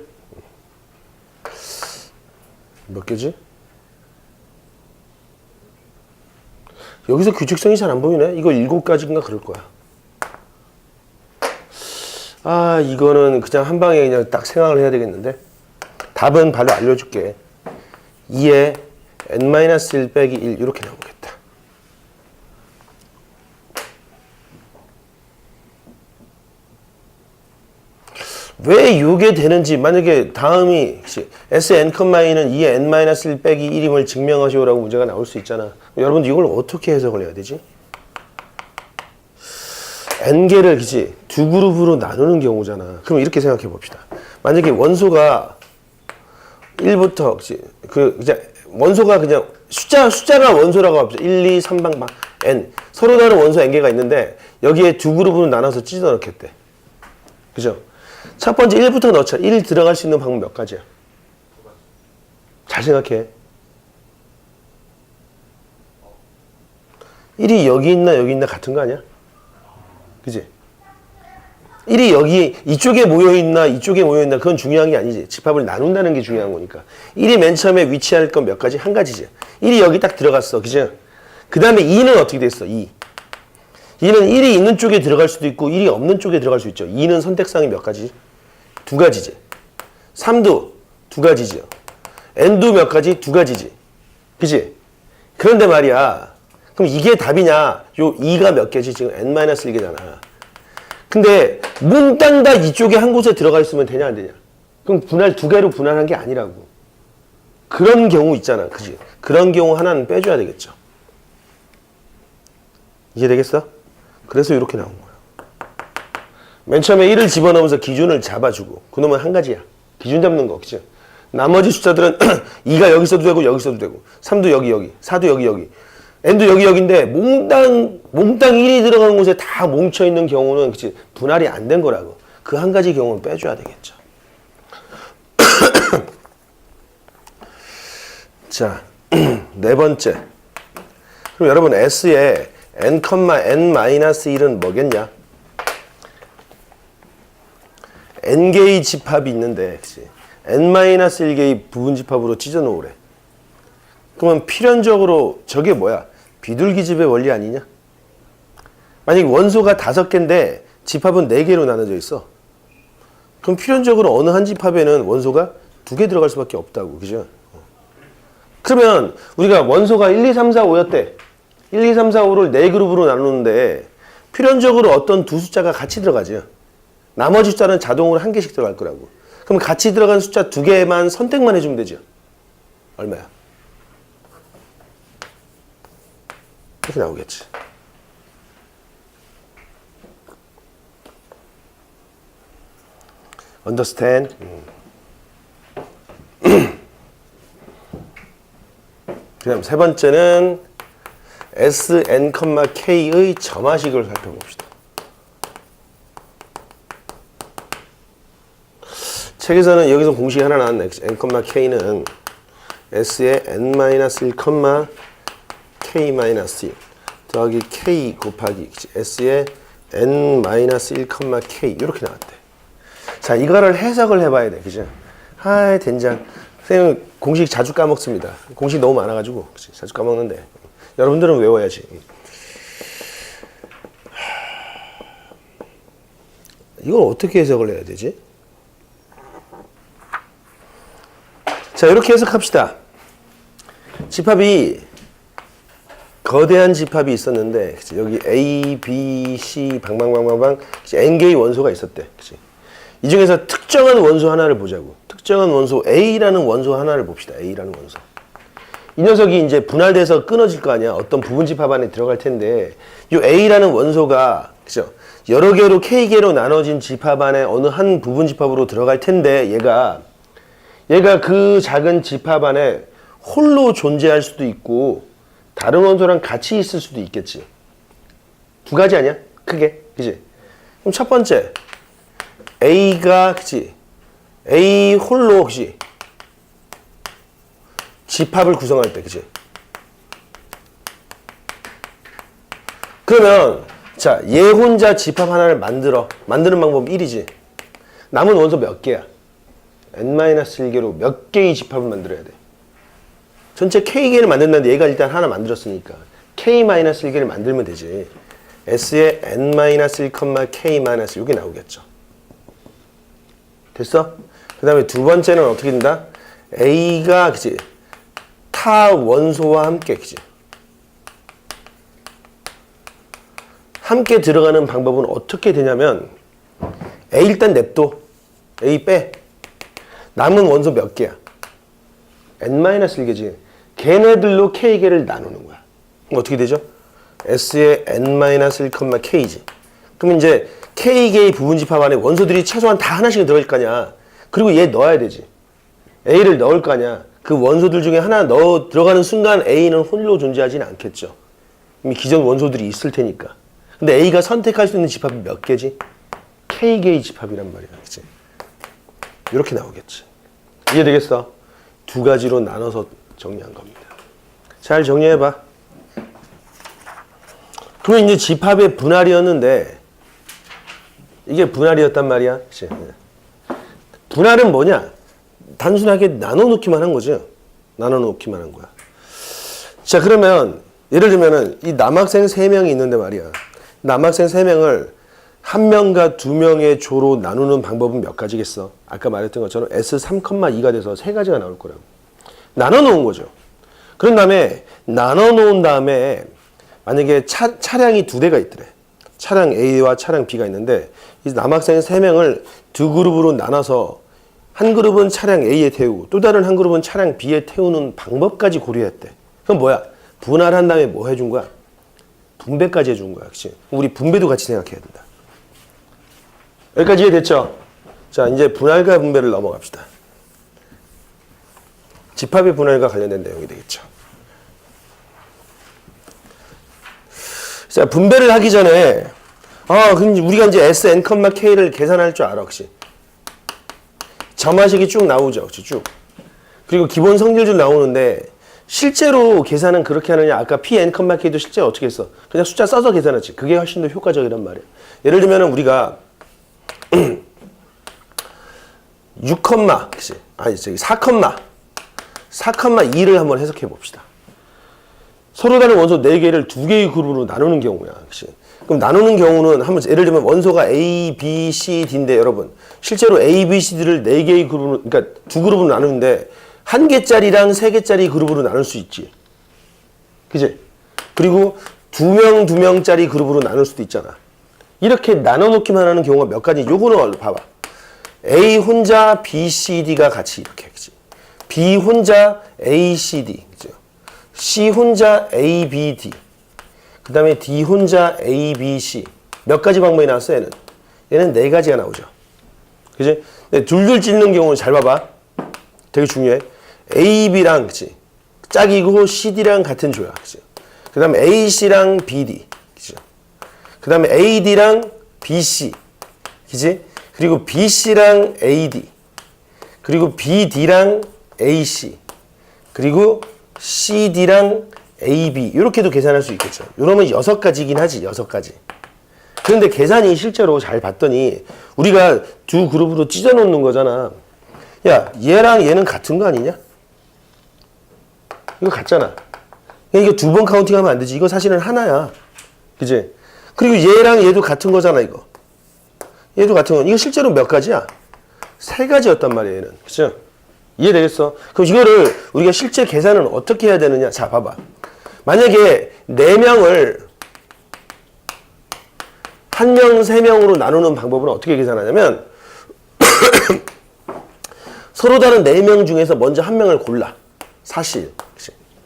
몇 개지? 여기서 규칙성이 잘 안 보이네. 이거 7가지인가 그럴 거야. 아, 이거는 그냥 한 방에 그냥 딱 생각을 해야 되겠는데. 답은 바로 알려줄게. 2에 n-1 빼기 1 이렇게 나오겠다. 왜 이게 되는지, 만약에 다음이 Sn,는 2의 n-1 빼기 1임을 증명하시오라고 문제가 나올 수 있잖아. 여러분 이걸 어떻게 해석을 해야 되지? n개를 그치? 두 그룹으로 나누는 경우잖아. 그럼 이렇게 생각해 봅시다. 만약에 원소가 1부터 그치? 이제 원소가 그냥 숫자가 원소라고 합시다. 1, 2, 3방 n. 서로 다른 원소 n개가 있는데 여기에 두 그룹으로 나눠서 찢어 넣겠대. 그죠? 첫 번째 1부터 넣자. 1 들어갈 수 있는 방법 몇 가지야? 잘 생각해. 1이 여기 있나 같은 거 아니야? 그지? 1이 여기 이쪽에 모여있나 이쪽에 모여있나 그건 중요한 게 아니지. 집합을 나눈다는 게 중요한 거니까. 1이 맨 처음에 위치할 건 몇 가지? 한 가지지. 1이 여기 딱 들어갔어. 그죠? 그 다음에 2는 어떻게 됐어? 2는 1이 있는 쪽에 들어갈 수도 있고 1이 없는 쪽에 들어갈 수 있죠. 2는 선택상이 몇 가지? 두 가지지. 3도 두 가지죠. n도 몇 가지? 두 가지지. 그치? 그런데 말이야. 그럼 이게 답이냐? 요 2가 몇 개지? 지금 n-1개잖아. 근데 몽땅 다 이쪽에 한 곳에 들어가 있으면 되냐 안 되냐? 그럼 두 개로 분할한 게 아니라고. 그런 경우 있잖아. 그치? 그런 경우 하나는 빼줘야 되겠죠. 이해되겠어? 그래서 이렇게 나온 거야. 맨 처음에 1을 집어넣으면서 기준을 잡아주고 그놈은 한 가지야. 기준 잡는 거. 그치? 나머지 숫자들은 2가 여기 있어도 되고 여기 있어도 되고 3도 여기 4도 여기 n도 여기인데 몽땅 1이 들어가는 곳에 다 뭉쳐있는 경우는 그치? 분할이 안 된 거라고. 그 한 가지 경우는 빼줘야 되겠죠. 자, 네 번째. 그럼 여러분 S의 n,n-1은 뭐겠냐? n개의 집합이 있는데 그치? n-1개의 부분집합으로 찢어 놓으래. 그러면 필연적으로 저게 뭐야? 비둘기집의 원리 아니냐? 만약에 원소가 5개인데 집합은 4개로 나눠져 있어. 그럼 필연적으로 어느 한 집합에는 원소가 2개 들어갈 수밖에 없다고. 그죠? 그러면 우리가 원소가 1, 2, 3, 4, 5였대. 1, 2, 3, 4, 5를 4그룹으로 나누는데 필연적으로 어떤 두 숫자가 같이 들어가죠. 나머지 숫자는 자동으로 한 개씩 들어갈 거라고. 그럼 같이 들어간 숫자 두 개만 선택만 해주면 되죠. 얼마야? 이렇게 나오겠지. Understand? 그 다음 세 번째는 Sn, K의 점화식을 살펴봅시다. 책에서는 여기서 공식이 하나 나왔네. N, K는 S의 n-1, K-1 더하기 K 곱하기 S의 n-1, K 이렇게 나왔대. 자, 이거를 해석을 해봐야 돼. 그죠? 하이, 된장. 선생님, 공식 자주 까먹습니다. 공식 너무 많아가지고. 그치? 자주 까먹는데. 여러분들은 외워야지. 이걸 어떻게 해석을 해야 되지? 자, 이렇게 해석합시다. 집합이, 거대한 집합이 있었는데, 그치? 여기 A, B, C, 방방방방방, N개의 원소가 있었대. 그치? 이 중에서 특정한 원소 하나를 보자고. 특정한 원소 A라는 원소 하나를 봅시다. A라는 원소. 이 녀석이 이제 분할돼서 끊어질 거 아니야. 어떤 부분 집합 안에 들어갈 텐데 이 A라는 원소가 그죠? 여러 개로 K개로 나눠진 집합 안에 어느 한 부분 집합으로 들어갈 텐데 얘가 그 작은 집합 안에 홀로 존재할 수도 있고 다른 원소랑 같이 있을 수도 있겠지. 두 가지 아니야? 크게. 그지? 그럼 첫 번째 A가 그치? A 홀로 그치? 집합을 구성할 때 그치? 그러면 자, 얘 혼자 집합 하나를 만드는 방법 1이지. 남은 원소 몇 개야? n-1개로 몇 개의 집합을 만들어야 돼? 전체 K개를 만든다는데 얘가 일단 하나 만들었으니까 K-1개를 만들면 되지. S의 n-1, K-1 이게 나오겠죠. 됐어? 그 다음에 두 번째는 어떻게 된다? A가 그치? 타 원소와 함께 그치? 함께 들어가는 방법은 어떻게 되냐면 A 일단 냅둬. A 빼. 남은 원소 몇 개야? n-1개지. 걔네들로 K개를 나누는 거야. 그럼 어떻게 되죠? S의 n-1, K지. 그럼 이제 K개의 부분 집합 안에 원소들이 최소한 다 하나씩은 들어갈 거 아니야. 그리고 얘 넣어야 되지. A를 넣을 거 아니야. 그 원소들 중에 하나 들어가는 순간 A는 홀로 존재하지는 않겠죠. 이미 기존 원소들이 있을 테니까. 근데 A가 선택할 수 있는 집합이 몇 개지? K개의 집합이란 말이야. 그치? 이렇게 나오겠지. 이해되겠어? 두 가지로 나눠서 정리한 겁니다. 잘 정리해봐. 그러면 이제 집합의 분할이었는데 이게 분할이었단 말이야. 그치? 분할은 뭐냐? 단순하게 나눠놓기만 한 거죠. 나눠놓기만 한 거야. 자, 그러면 예를 들면은 이 남학생 3명이 있는데 말이야. 남학생 3명을 1명과 2명의 조로 나누는 방법은 몇 가지겠어? 아까 말했던 것처럼 S3,2가 돼서 3가지가 나올 거라고. 나눠놓은 거죠. 그런 다음에 나눠놓은 다음에 만약에 차량이 2대가 있더래. 차량 A와 차량 B가 있는데 이 남학생 3명을 두 그룹으로 나눠서 한 그룹은 차량 A에 태우고 또 다른 한 그룹은 차량 B에 태우는 방법까지 고려했대. 그럼 뭐야? 분할한 다음에 뭐 해준 거야? 분배까지 해준 거야. 그치? 우리 분배도 같이 생각해야 된다. 여기까지 이해됐죠? 자, 이제 분할과 분배를 넘어갑시다. 집합의 분할과 관련된 내용이 되겠죠. 자, 분배를 하기 전에 근데 우리가 이제 Sn, K를 계산할 줄 알아, 혹시? 점화식이 쭉 나오죠, 그치? 쭉. 그리고 기본 성질줄 나오는데 실제로 계산은 그렇게 하느냐? 아까 Pn, K도 실제로 어떻게 했어? 그냥 숫자 써서 계산하지. 그게 훨씬 더 효과적이란 말이야. 예를 들면 우리가 6, 그치? 아니, 4,2를 한번 해석해 봅시다. 서로 다른 원소 4개를 2개의 그룹으로 나누는 경우야. 그치? 그럼 나누는 경우는 한번 예를 들면 원소가 A, B, C, D인데 여러분 실제로 A, B, C, D를 4개의 그룹으로 그러니까 2그룹으로 나누는데 1개짜리랑 3개짜리 그룹으로 나눌 수 있지. 그치? 그리고 2명짜리 그룹으로 나눌 수도 있잖아. 이렇게 나눠놓기만 하는 경우가 몇 가지. 요거는 봐봐. A 혼자 B, C, D가 같이 이렇게. 그치? B 혼자 A, C, D. 그죠? C 혼자 A, B, D. 그 다음에 D 혼자 A, B, C. 몇 가지 방법이 나왔어, 얘는? 얘는 네 가지가 나오죠. 그지? 둘둘 찢는 경우는 잘 봐봐. 되게 중요해. A, B랑, 그치? 짝이고 CD랑 같은 조야. 그치? 그 다음에 AC랑 BD. 그치? 그 다음에 AD랑 BC. 그치? 그리고 BC랑 AD. 그리고 BD랑 AC. 그리고 CD랑 AB. 이렇게도 계산할 수 있겠죠. 이러면 6가지긴 하지. 6가지. 그런데 계산이 실제로 잘 봤더니 우리가 두 그룹으로 찢어 놓는 거잖아. 야, 얘랑 얘는 같은 거 아니냐? 이거 같잖아. 이거 두 번 카운팅하면 안 되지. 이거 사실은 하나야. 그지? 그리고 얘랑 얘도 같은 거잖아, 이거. 얘도 같은 거. 이거 실제로 몇 가지야? 3가지였단 말이야, 얘는. 그죠? 이해되겠어? 그럼 이거를 우리가 실제 계산은 어떻게 해야 되느냐? 자, 봐봐. 만약에 4명을 1명, 3명으로 나누는 방법은 어떻게 계산하냐면 서로 다른 4명 중에서 먼저 1명을 골라. 사실.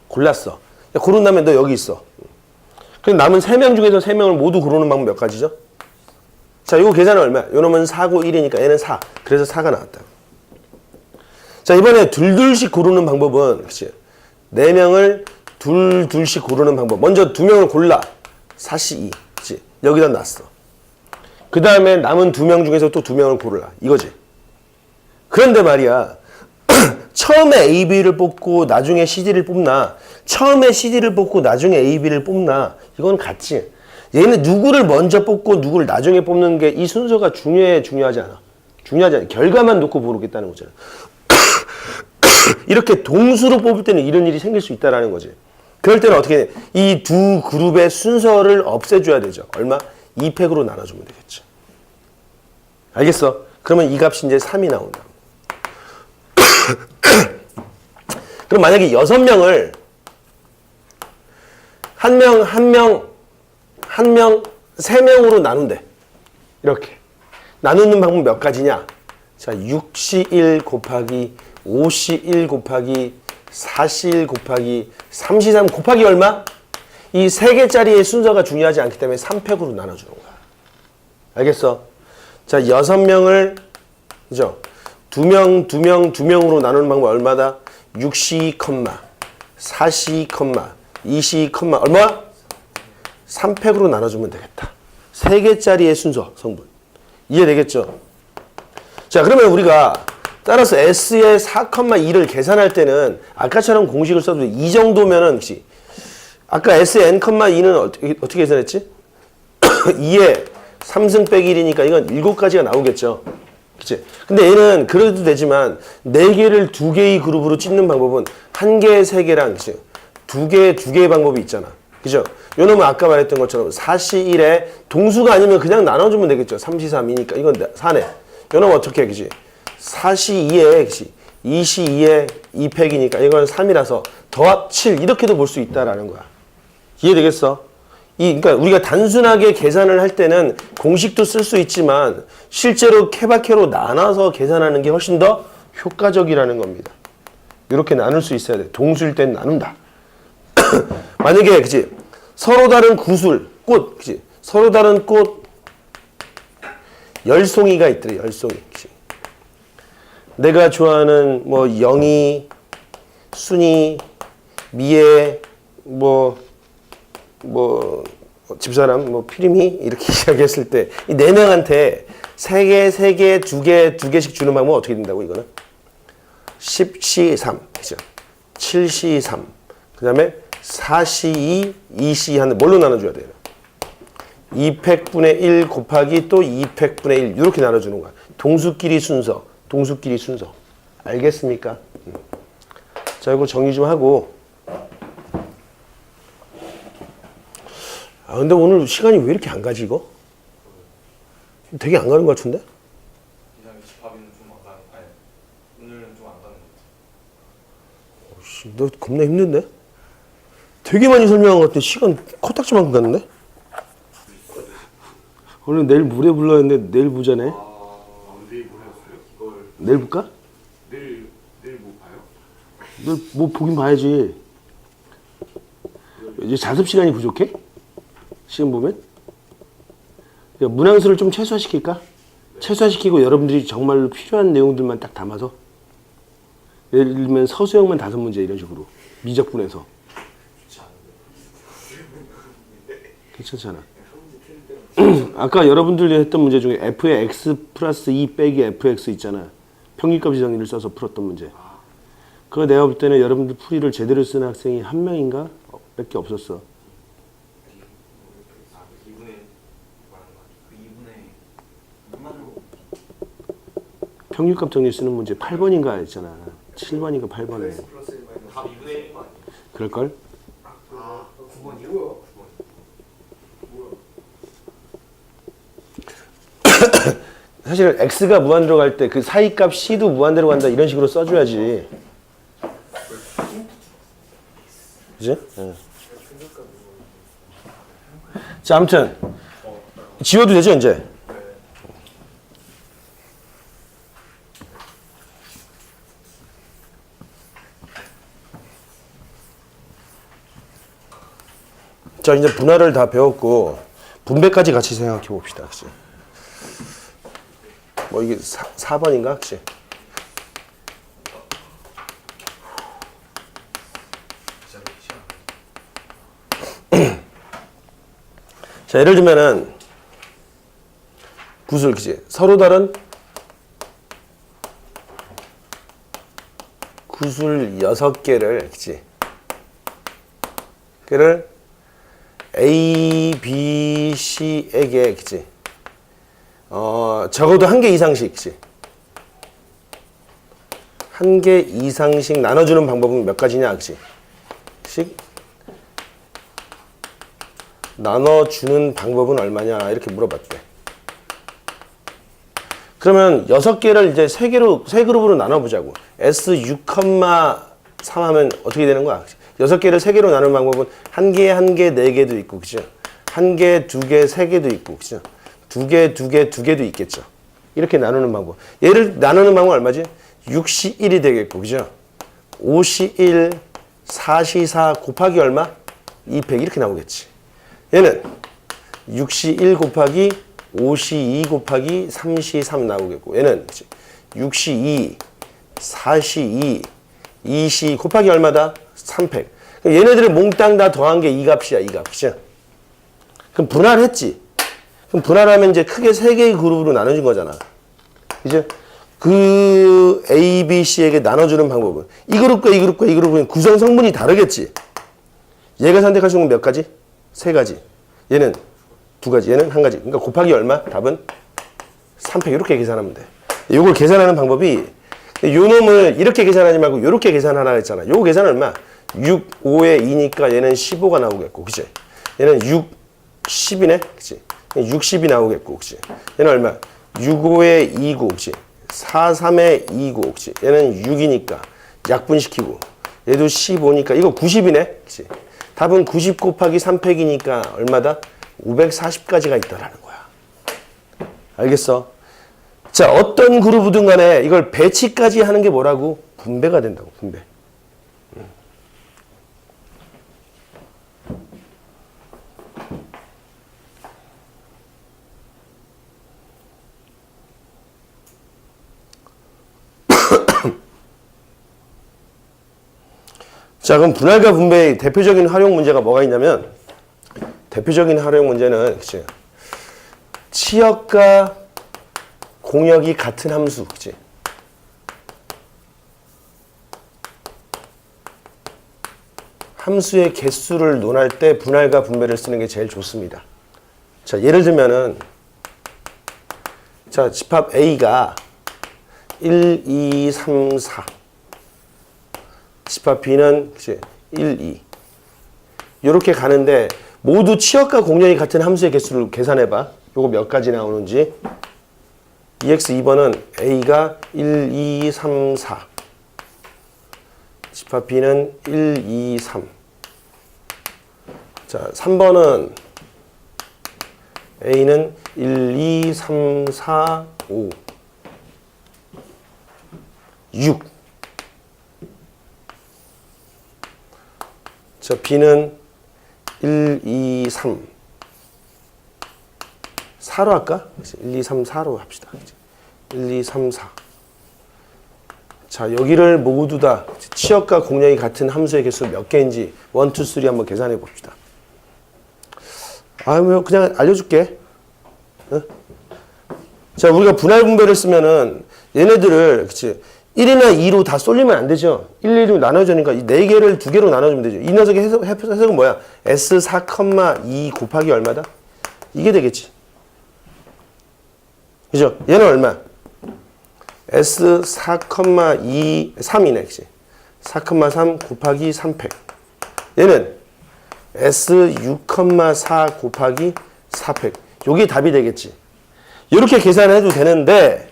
골랐어. 고른 다음에 너 여기 있어. 그럼 남은 3명 중에서 3명을 모두 고르는 방법 몇 가지죠? 자, 이거 계산은 얼마야? 요 놈은 4고 1이니까 얘는 4. 그래서 4가 나왔다. 자, 이번에 둘둘씩 고르는 방법은, 그치? 4명을 둘둘씩 고르는 방법. 먼저 2명을 골라. 4시 2. 그치? 여기다 놨어. 그 다음에 남은 2명 중에서 또 2명을 고르라. 이거지. 그런데 말이야. 처음에 A, B를 뽑고 나중에 CD를 뽑나? 처음에 CD를 뽑고 나중에 A, B를 뽑나? 이건 같지. 얘는 누구를 먼저 뽑고 누구를 나중에 뽑는 게 이 순서가 중요하지 않아. 중요하지 않아. 결과만 놓고 모르겠다는 거잖아. 이렇게 동수로 뽑을 때는 이런 일이 생길 수 있다는 거지. 그럴 때는 어떻게 해? 이 두 그룹의 순서를 없애줘야 되죠. 얼마? 2팩으로 나눠주면 되겠죠. 알겠어? 그러면 이 값이 이제 3이 나온다. 그럼 만약에 6명을 한 명, 3명으로 나눈대. 이렇게. 나누는 방법 몇 가지냐? 자, 6시 1 곱하기 5시 1 곱하기 4시 1 곱하기 3시 3 곱하기 얼마? 이 3개짜리의 순서가 중요하지 않기 때문에 3팩으로 나눠주는 거야. 알겠어? 자, 6명을, 그죠? 2명으로 나누는 방법 얼마다? 6시, 4시, 2시, 얼마? 3팩으로 나눠주면 되겠다. 3개짜리의 순서, 성분. 이해되겠죠? 자, 그러면 우리가 따라서 S의 4,2를 계산할 때는 아까처럼 공식을 써도 이 정도면은, 아까 S의 N,2는 어떻게 계산했지? 2에 3승 빼기 1이니까 이건 7가지가 나오겠죠. 그치? 근데 얘는 그래도 되지만 4개를 2개의 그룹으로 찢는 방법은 1개, 3개랑, 그치? 2개의 방법이 있잖아. 그죠? 요 놈은 아까 말했던 것처럼 4시 1에 동수가 아니면 그냥 나눠주면 되겠죠. 3시 3이니까 이건 4네. 요 놈은 어떻게 해, 그치? 4시 2에, 그치? 2시 2에 2팩이니까 이건 3이라서 더합 7 이렇게도 볼 수 있다라는 거야. 이해되겠어? 그러니까 우리가 단순하게 계산을 할 때는 공식도 쓸 수 있지만 실제로 케바케로 나눠서 계산하는 게 훨씬 더 효과적이라는 겁니다. 이렇게 나눌 수 있어야 돼. 동수일 땐 나눈다. 만약에, 그치? 서로 다른 구슬, 꽃, 그치? 서로 다른 꽃, 열송이가 있더래, 열송이. 그치? 내가 좋아하는 뭐 영희, 순이, 미애, 집사람, 피림이 이렇게 시작했을 때 이 4명한테 3개, 3개, 2개, 2개씩 주는 방법은 어떻게 된다고 이거는? 10시 3, 그죠? 7시 3, 그 다음에 4시 2, 2시 하는 뭘로 나눠줘야 돼요? 2팩분의 1 곱하기 또 2팩분의 1 이렇게 나눠주는 거야. 동수끼리 순서. 알겠습니까? 자, 이거 정리 좀 하고. 근데 오늘 시간이 왜 이렇게 안 가지, 이거? 되게 안 가는 것 같은데? 그냥 집합이는 좀 안 가는, 아니, 오늘은 좀 안 가는 것 같아. 너 겁나 힘든데? 되게 많이 설명한 것 같은데 시간 코딱지만큼 갔는데? 오늘 내일 물에 불렀는데 내일 부자네. 내일 보내줬어요? 이걸 내일 볼까? 내일 뭐 봐요? 너 뭐 보긴 봐야지. 이제 자습 시간이 부족해? 시험 보면? 그러니까 문항수를 좀 최소화시킬까? 최소화시키고 여러분들이 정말 필요한 내용들만 딱 담아서 예를 들면 서수형만 5문제 이런 식으로 미적분해서 괜찮잖아. 아까 여러분들이 했던 문제 중에 f의 x 플러스 2 빼기 fx 있잖아. 평균값 정의를 써서 풀었던 문제. 그거 내가 볼 때는 여러분들 풀이를 제대로 쓰는 학생이 한 명인가? 몇 개 없었어. 2분의 말하는 거 아니에요? 2분의 평균값 정리 쓰는 문제 8번인가 했잖아. 7번인가 8번에. 답 2분의 1인 거 아니에요? 그럴걸? 9번이요? 사실 x가 무한대로 갈 때 그 사이값 c도 무한대로 간다 이런 식으로 써줘야지. 그지? 응. 자, 아무튼 지워도 되죠 이제? 자, 이제 분할을 다 배웠고 분배까지 같이 생각해 봅시다. 그치? 뭐 이게 4번인가? 그치? 자, 예를 들면은 구술, 그치? 서로 다른 구술 6개를, 그치? 그를 A, B, C에게, 그치? 적어도 1개 이상씩, 그치? 1개 이상씩 나눠주는 방법은 몇 가지냐, 그치? 나눠주는 방법은 얼마냐, 이렇게 물어봤대. 그러면 6개를 이제 3그룹으로 나눠보자고. S6,3 하면 어떻게 되는 거야? 6개를 3개로 나누는 방법은 1개, 1개, 4개도 있고, 그죠? 1개, 2개, 3개도 있고, 그죠? 2개, 2개, 2개도 있겠죠. 이렇게 나누는 방법. 얘를 나누는 방법은 얼마지? 6시 1이 되겠고, 그죠? 5시 1, 4시 4 곱하기 얼마? 200 이렇게 나오겠지. 얘는 6시 1 곱하기 5시 2 곱하기 3시 3 나오겠고, 얘는 6시 2, 4시 2, 2시 곱하기 얼마다? 300. 얘네들을 몽땅 다 더한 게 이 값이야, 이 값. 그죠? 그럼 분할했지. 그럼 분할하면 이제 크게 3개의 그룹으로 나눠진 거잖아. 그죠? 그 A, B, C에게 나눠주는 방법은 이 그룹과 이 그룹과 이 그룹은 구성 성분이 다르겠지. 얘가 선택할 수 있는 건 몇 가지? 3가지. 얘는 2가지. 얘는 1가지. 그러니까 곱하기 얼마? 답은 300 이렇게 계산하면 돼. 이걸 계산하는 방법이 요 놈을 이렇게 계산하지 말고 요렇게 계산하라 했잖아. 요 계산은 얼마? 6, 5에 2니까 얘는 15가 나오겠고, 그치? 얘는 6, 10이네? 그치? 60이 나오겠고, 그치? 얘는 얼마? 6, 5에 2고, 그치? 4, 3에 2고, 그치? 얘는 6이니까 약분시키고, 얘도 15니까 이거 90이네? 그치? 답은 90 곱하기 3팩이니까 얼마다? 540까지가 있다라는 거야. 알겠어? 자, 어떤 그룹이든 간에 이걸 배치까지 하는 게 뭐라고? 분배가 된다고, 분배. 자, 그럼 분할과 분배의 대표적인 활용 문제가 뭐가 있냐면, 대표적인 활용 문제는, 그치? 치역과 공역이 같은 함수, 그치? 함수의 개수를 논할 때 분할과 분배를 쓰는 게 제일 좋습니다. 자, 예를 들면은, 자, 집합 A가 1, 2, 3, 4. 집합 B는, 그치? 1, 2. 이렇게 가는데, 모두 치역과 공역이 같은 함수의 개수를 계산해봐. 요거 몇 가지 나오는지. 2x 2번은 A가 1, 2, 3, 4. 집합 B는 1, 2, 3. 자, 3번은 A는 1, 2, 3, 4, 5, 6. 자, B는 1, 2, 3. 4로 할까? 1, 2, 3, 4로 합시다. 1, 2, 3, 4. 자, 여기를 모두 다 치역과 공역이 같은 함수의 개수 몇 개인지 1, 2, 3 한번 계산해 봅시다. 뭐 그냥 알려줄게. 어? 자, 우리가 분할 분배를 쓰면은 얘네들을 그치 1이나 2로 다 쏠리면 안 되죠. 1, 2로 나눠주니까 이 4개를 2개로 나눠주면 되죠. 이 녀석의 해석은 뭐야? S4,2 곱하기 얼마다? 이게 되겠지. 그죠? 얘는 얼마? S4,2, 3이네, 그치? 4,3 곱하기 3팩. 얘는 S6,4 곱하기 4팩. 요게 답이 되겠지. 이렇게 계산해도 되는데,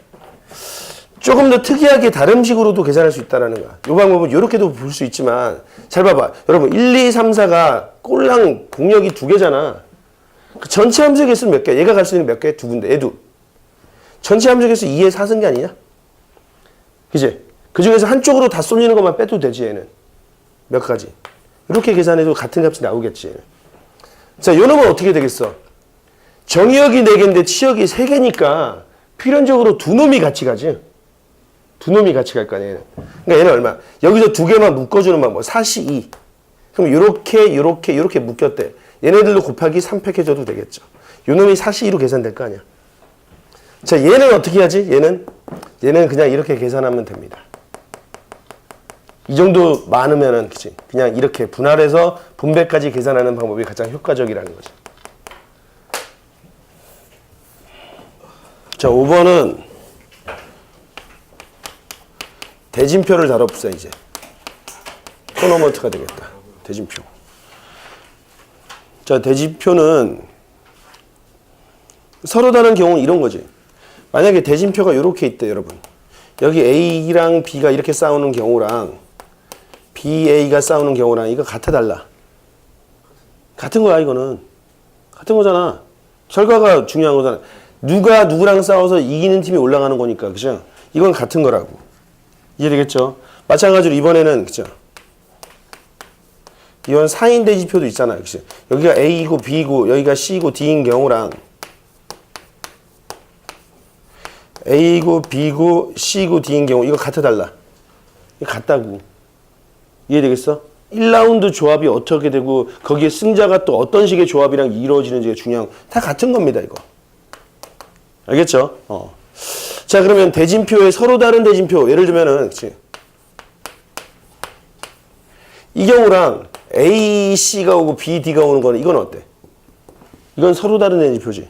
조금 더 특이하게 다른 식으로도 계산할 수 있다는 거야. 이 방법은 이렇게도 볼 수 있지만, 잘 봐봐. 여러분, 1, 2, 3, 4가 꼴랑 공역이 2개잖아. 그 전체 함수의 개수는 몇 개? 얘가 갈 수 있는 몇 개? 2군데, 얘도. 전체 함수의 개수 2의 4승 게 아니냐? 그지? 그 중에서 한쪽으로 다 쏠리는 것만 빼도 되지, 얘는. 몇 가지. 이렇게 계산해도 같은 값이 나오겠지. 얘는. 자, 요 놈은 어떻게 되겠어? 정의역이 4개인데 치역이 3개니까 필연적으로 두 놈이 같이 가지. 두 놈이 같이 갈 거 아니야, 얘는. 그러니까 얘는 얼마? 여기서 2개만 묶어주는 방법. 4C2. 그럼 요렇게 묶였대. 얘네들도 곱하기 3팩 해줘도 되겠죠. 요 놈이 4C2로 계산될 거 아니야. 자, 얘는 어떻게 하지? 얘는 그냥 이렇게 계산하면 됩니다. 이 정도 많으면은, 그치? 그냥 이렇게 분할해서 분배까지 계산하는 방법이 가장 효과적이라는 거죠. 자, 5번은 대진표를 다뤄봅시다, 이제. 토너먼트가 되겠다. 대진표. 자, 대진표는 서로 다른 경우는 이런 거지. 만약에 대진표가 이렇게 있대, 여러분. 여기 A랑 B가 이렇게 싸우는 경우랑 BA가 싸우는 경우랑 이거 같아 달라? 같은 거야, 이거는. 같은 거잖아. 결과가 중요한 거잖아. 누가 누구랑 싸워서 이기는 팀이 올라가는 거니까, 그죠? 이건 같은 거라고. 이해되겠죠? 마찬가지로 이번에는, 그죠? 이건 상인 대진표도 있잖아요, 그죠? 여기가 A이고 B이고 여기가 C이고 D인 경우랑 A이고 B이고 C이고 D인 경우 이거 같아 달라? 이거 같다고. 이해되겠어? 1라운드 조합이 어떻게 되고 거기에 승자가 또 어떤 식의 조합이랑 이루어지는지가 중요한 다 같은 겁니다, 이거. 알겠죠? 자, 그러면 대진표에 서로 다른 대진표 예를 들면은 그치? 이 경우랑 A, C가 오고 B, D가 오는 거는 이건 어때? 이건 서로 다른 대진표지.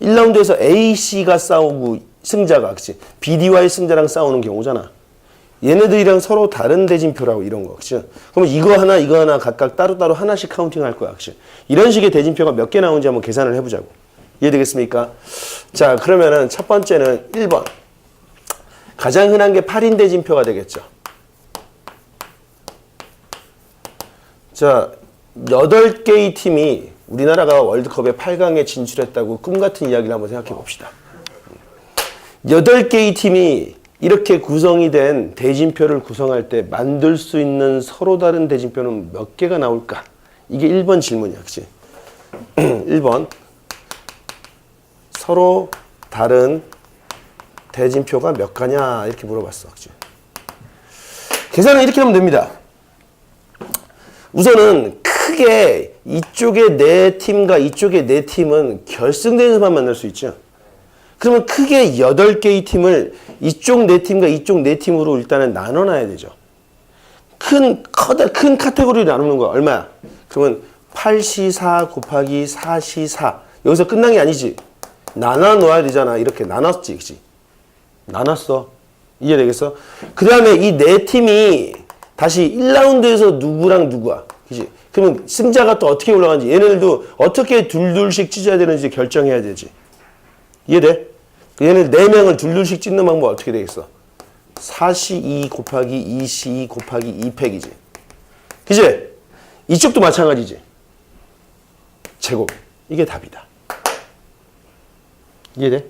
1라운드에서 A, C가 싸우고 승자가 그치? B, D와의 승자랑 싸우는 경우잖아. 얘네들이랑 서로 다른 대진표라고 이런 거. 그치? 그럼 이거 하나 각각 따로따로 하나씩 카운팅 할 거야. 그치? 이런 식의 대진표가 몇 개 나오는지 한번 계산을 해보자고. 이해되겠습니까? 자, 그러면은 첫 번째는 1번. 가장 흔한 게 8인 대진표가 되겠죠. 자, 8개의 팀이 우리나라가 월드컵에 8강에 진출했다고 꿈같은 이야기를 한번 생각해 봅시다. 8개의 팀이 이렇게 구성이 된 대진표를 구성할 때 만들 수 있는 서로 다른 대진표는 몇 개가 나올까? 이게 1번 질문이야. 그치? 1번. 서로 다른 대진표가 몇 가냐? 이렇게 물어봤어. 그치? 계산은 이렇게 하면 됩니다. 우선은 크게 이쪽에 4팀과 이쪽에 4팀은 결승대에서만 만날 수 있죠. 그러면 크게 8개의 팀을 이쪽 4팀과 이쪽 4팀으로 일단은 나눠놔야 되죠. 큰 카테고리로 나누는 거야. 얼마야? 그러면 8C4 곱하기 4C4. 여기서 끝난 게 아니지. 나눠놓아야 되잖아. 이렇게 나눴지. 그치? 나눴어. 이해되겠어? 그 다음에 이 4팀이 다시 1라운드에서 누구랑 누구야. 그치? 그러면 승자가 또 어떻게 올라가는지 얘네들도 어떻게 둘둘씩 찢어야 되는지 결정해야 되지. 이해돼? 얘네 4명을 둘둘씩 찢는 방법 어떻게 되겠어? 4C2 곱하기 2C2 곱하기 2팩이지. 그치? 이쪽도 마찬가지지. 제곱. 이게 답이다. 이해돼?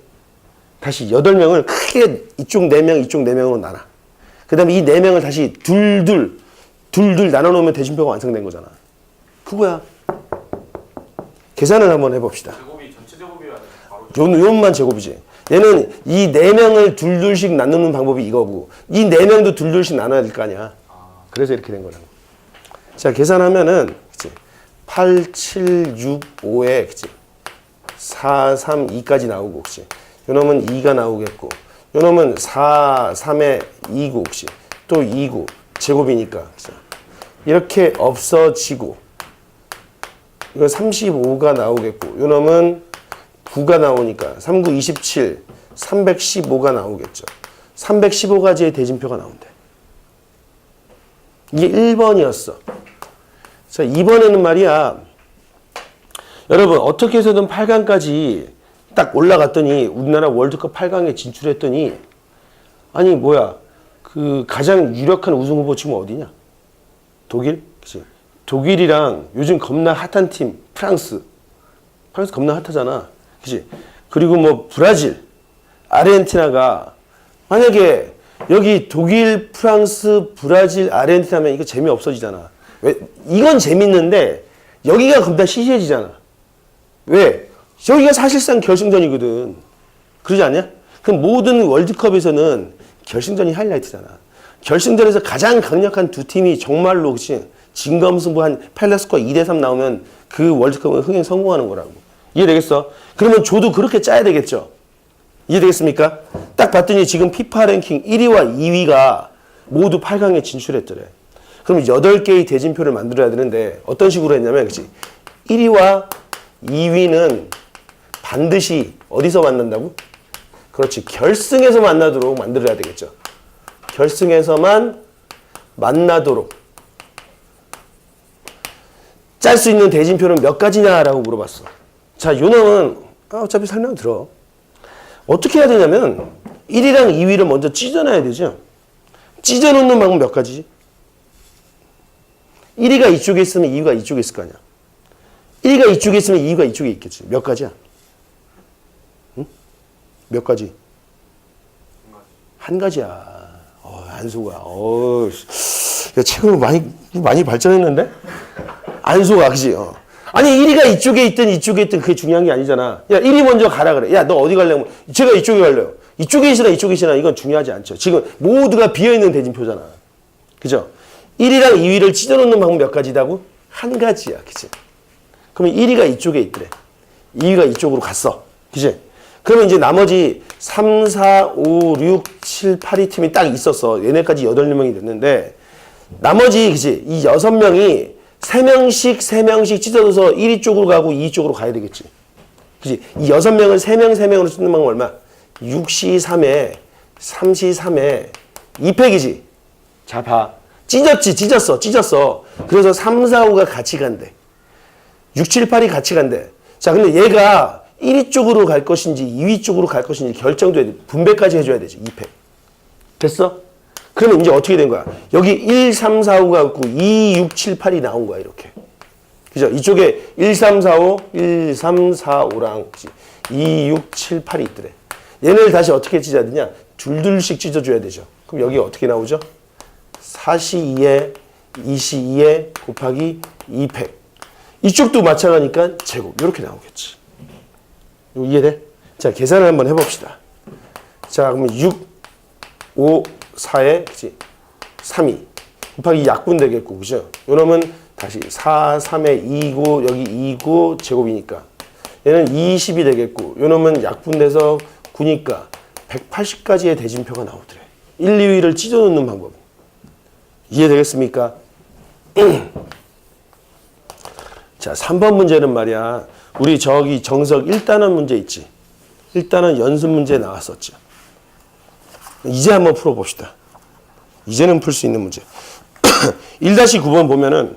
다시 8명을 크게 이쪽 4명, 이쪽 4명으로 나눠. 그 다음에 이 4명을 다시 둘둘 나눠놓으면 대진표가 완성된 거잖아. 그거야. 계산을 한번 해봅시다. 제곱이 전체 제곱이라 바로 요것만 제곱이지. 얘는 이 4명을 둘둘씩 나누는 방법이 이거고, 이 4명도 둘둘씩 나눠야 될 거 아니야. 그래서 이렇게 된 거라고. 자, 계산하면은, 그치? 8, 7, 6, 5에, 그치? 4, 3, 2까지 나오고, 그치? 요 놈은 2가 나오겠고, 요 놈은 4, 3에 2고, 그치? 또 2고, 제곱이니까, 그치? 이렇게 없어지고, 이거 35가 나오겠고, 요 놈은 9가 나오니까 3, 9, 27, 315가 나오겠죠. 315가지의 대진표가 나온대. 이게 1번이었어. 자, 2번에는 말이야. 여러분, 어떻게 해서든 8강까지 딱 올라갔더니, 우리나라 월드컵 8강에 진출했더니, 아니, 뭐야. 그 가장 유력한 우승 후보 지금 어디냐? 독일? 그치? 독일이랑 요즘 겁나 핫한 팀, 프랑스. 프랑스 겁나 핫하잖아. 그치? 그리고 뭐, 브라질, 아르헨티나가, 만약에 여기 독일, 프랑스, 브라질, 아르헨티나면 이거 재미 없어지잖아. 왜? 이건 재밌는데, 여기가 겁나 시시해지잖아. 왜? 여기가 사실상 결승전이거든. 그러지 않냐? 그럼 모든 월드컵에서는 결승전이 하이라이트잖아. 결승전에서 가장 강력한 두 팀이 정말로, 그치? 진검승부 한 펠레스코어 2대3 나오면 그 월드컵은 흥행 성공하는 거라고. 이해되겠어? 그러면 조도 그렇게 짜야 되겠죠? 이해되겠습니까? 딱 봤더니 지금 피파 랭킹 1위와 2위가 모두 8강에 진출했더래. 그럼 8개의 대진표를 만들어야 되는데 어떤 식으로 했냐면, 그치? 1위와 2위는 반드시 어디서 만난다고? 그렇지. 결승에서 만나도록 만들어야 되겠죠. 결승에서만 만나도록. 짤 수 있는 대진표는 몇 가지냐라고 물어봤어. 자, 요 놈은 어차피 설명 들어. 어떻게 해야 되냐면 1위랑 2위를 먼저 찢어놔야 되죠. 찢어놓는 방법 몇 가지지? 1위가 이쪽에 있으면 2위가 이쪽에 있을 거 아니야. 1위가 이쪽에 있으면 2위가 이쪽에 있겠지. 몇 가지야? 응? 몇 가지? 한 가지야. 안소가. 야, 최근에 많이 발전했는데? 안소가, 그지? 아니, 1위가 이쪽에 있든 이쪽에 있든 그게 중요한 게 아니잖아. 야, 1위 먼저 가라 그래. 야, 너 어디 가려고? 제가 이쪽에 갈래요. 이쪽에 있으나 이쪽에 있으나 이건 중요하지 않죠. 지금 모두가 비어있는 대진표잖아. 그죠? 1위랑 2위를 찢어놓는 방법 몇 가지다고? 한 가지야. 그치? 그러면 1위가 이쪽에 있더래. 2위가 이쪽으로 갔어. 그치? 그러면 이제 나머지 3, 4, 5, 6, 7, 8위 팀이 딱 있었어. 얘네까지 8명이 됐는데 나머지, 그치? 이 6명이 3명씩 찢어져서 1위 쪽으로 가고 2위 쪽으로 가야 되겠지. 그치? 이 6명을 3명으로 찢는 방법 얼마? 6시 3에 3시 3에 2팩이지. 자, 봐. 찢었어. 그래서 3, 4, 5가 같이 간대. 6, 7, 8이 같이 간대. 자, 근데 얘가 1위 쪽으로 갈 것인지 2위 쪽으로 갈 것인지 결정도 해야 돼. 분배까지 해줘야 되지. 2팩. 됐어? 그러면 이제 어떻게 된 거야? 여기 1, 3, 4, 5가 있고 2, 6, 7, 8이 나온 거야. 이렇게. 그죠? 이쪽에 1, 3, 4, 5, 1, 3, 4, 5랑 2, 6, 7, 8이 있더래. 얘네를 다시 어떻게 찢어야 되냐? 둘씩 찢어줘야 되죠. 그럼 여기 어떻게 나오죠? 4시 2에 2시 2에 곱하기 2팩. 이쪽도 마찬가지니까 제곱. 이렇게 나오겠지. 이거 이해돼? 자, 계산을 한번 해봅시다. 자, 그러면 6, 5, 4에 그치? 3이 곱하기 약분 되겠고, 그죠? 요놈은 다시 4, 3에 2고 여기 2고 제곱이니까 얘는 20이 되겠고, 요놈은 약분돼서 9니까 180가지의 대진표가 나오더래. 1, 2위를 찢어놓는 방법. 이해되겠습니까? 자, 3번 문제는 말이야. 우리 저기 정석 1단원 문제 있지. 1단원 연습 문제 나왔었죠. 이제 한번 풀어봅시다. 이제는 풀 수 있는 문제. 1-9번 보면은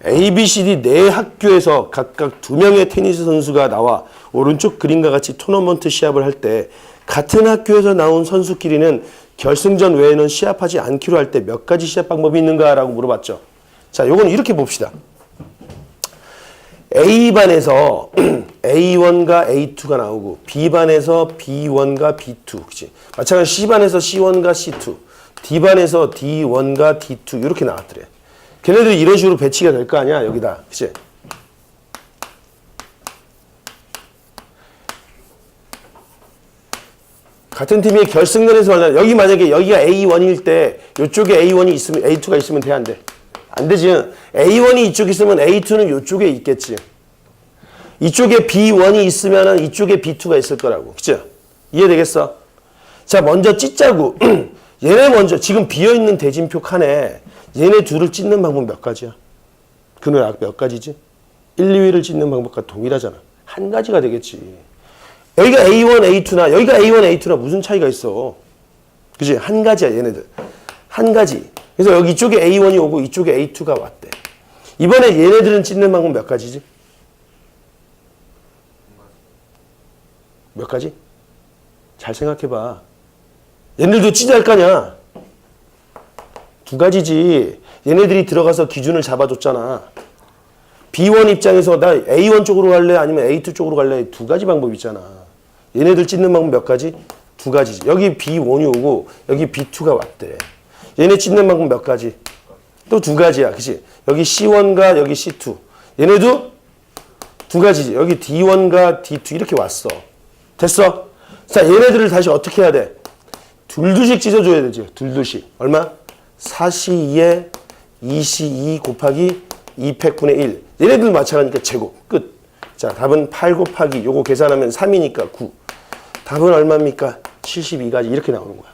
A, B, C, D 네 학교에서 각각 2명의 테니스 선수가 나와 오른쪽 그림과 같이 토너먼트 시합을 할 때 같은 학교에서 나온 선수끼리는 결승전 외에는 시합하지 않기로 할 때 몇 가지 시합 방법이 있는가라고 물어봤죠. 자, 요건 이렇게 봅시다. A반에서 A1과 A2가 나오고 B반에서 B1과 B2, 그치? 마찬가지로 C반에서 C1과 C2, D반에서 D1과 D2 이렇게 나왔더래. 걔네들이 이런 식으로 배치가 될 거 아니야, 여기다, 그치? 같은 팀이 결승전에서 만나 여기 만약에 여기가 A1일 때 이쪽에 A1이 있으면 A2가 있으면 돼, 안 돼? 안 되지. A1이 이쪽에 있으면 A2는 이쪽에 있겠지. 이쪽에 B1이 있으면 이쪽에 B2가 있을 거라고. 그죠? 이해되겠어? 자, 먼저 찢자고. 얘네 먼저 지금 비어있는 대진표 칸에 얘네 둘을 찢는 방법 몇 가지야? 그는 몇 가지지? 1, 2위를 찢는 방법과 동일하잖아. 한 가지가 되겠지. 여기가 A1, A2나 여기가 A1, A2나 무슨 차이가 있어? 그지? 한 가지야, 얘네들. 한 가지. 그래서 여기 이쪽에 A1이 오고 이쪽에 A2가 왔대. 이번에 얘네들은 찢는 방법 몇 가지지? 몇 가지? 잘 생각해봐. 얘네들도 찢어야 할 거 아니야? 두 가지지. 얘네들이 들어가서 기준을 잡아줬잖아. B1 입장에서 나 A1 쪽으로 갈래? 아니면 A2 쪽으로 갈래? 두 가지 방법이 있잖아. 얘네들 찢는 방법 몇 가지? 두 가지지. 여기 B1이 오고 여기 B2가 왔대. 얘네 찢는 방법 몇 가지? 또 두 가지야. 그치? 여기 C1과 여기 C2. 얘네도 두 가지지. 여기 D1과 D2 이렇게 왔어. 됐어? 자, 얘네들을 다시 어떻게 해야 돼? 둘둘씩 찢어줘야 되지. 둘둘씩. 얼마? 4C2에 2C2 곱하기 2팩분의 1. 얘네들 마찬가지니까 제곱. 끝. 자, 답은 8 곱하기 요거 계산하면 3이니까 9. 답은 얼마입니까? 72가지 이렇게 나오는 거야.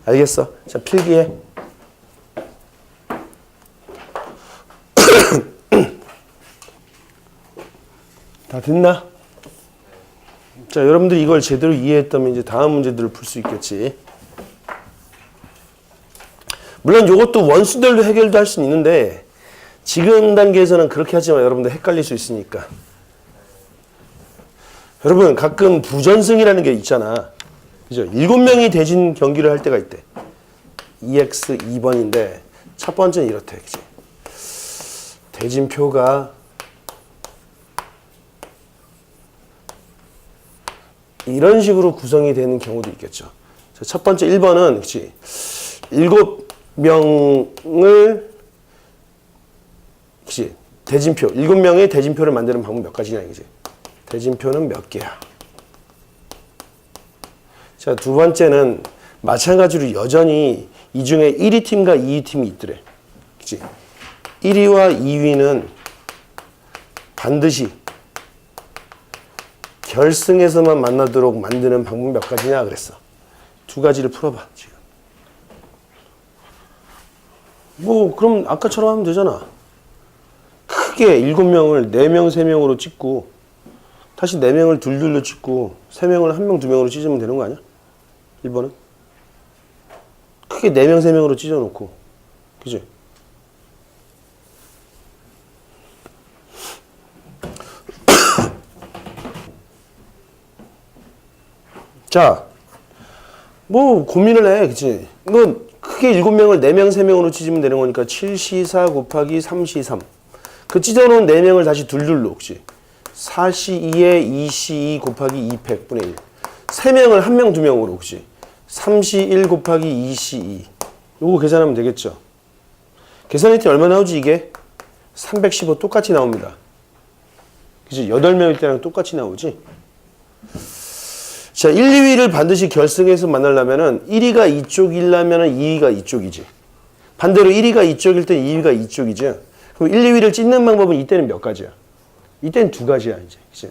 알겠어? 자, 필기해. 다 됐나? 자, 여러분들이 이걸 제대로 이해했다면 이제 다음 문제들을 풀 수 있겠지. 물론 이것도 원수들로 해결도 할 수는 있는데 지금 단계에서는 그렇게 하지만 여러분들 헷갈릴 수 있으니까. 여러분 가끔 부전승이라는 게 있잖아. 그죠? 7명이 대진 경기를 할 때가 있대. EX 2번인데 첫 번째는 이렇대. 그치? 대진표가 이런 식으로 구성이 되는 경우도 있겠죠. 자, 첫 번째 1번은 그치? 7명을 그치? 대진표 7명의 대진표를 만드는 방법 몇 가지냐 이거지. 대진표는 몇 개야. 자, 두 번째는 마찬가지로 여전히 이 중에 1위 팀과 2위 팀이 있더래. 그치? 1위와 2위는 반드시 결승에서만 만나도록 만드는 방법 몇 가지냐 그랬어. 두 가지를 풀어봐 지금. 뭐 그럼 아까처럼 하면 되잖아. 크게 7명을 4명, 3명으로 찍고 다시 4명을 둘둘로 찍고 3명을 1명, 2명으로 찢으면 되는 거 아니야? 1번은? 크게 4명, 3명으로 찢어놓고 그치? 자, 뭐 고민을 해, 그치? 이건 크게 7명을 4명, 3명으로 찢으면 되는 거니까 7C4 곱하기 3C3. 그 찢어놓은 4명을 다시 둘둘로, 그치? 4C2에 2C2 곱하기 2팩분의 1. 3명을 1명, 2명으로, 그치? 3C1 곱하기 2C2. 요거 계산하면 되겠죠? 계산했더니 얼마 나오지, 이게? 315 똑같이 나옵니다. 그치? 8명일 때랑 똑같이 나오지? 자, 1, 2위를 반드시 결승에서 만나려면은 1위가 이쪽이려면은 2위가 이쪽이지. 반대로 1위가 이쪽일 때 2위가 이쪽이지. 그럼 1, 2위를 찢는 방법은 이때는 몇 가지야? 이때는 두 가지야, 이제. 그치?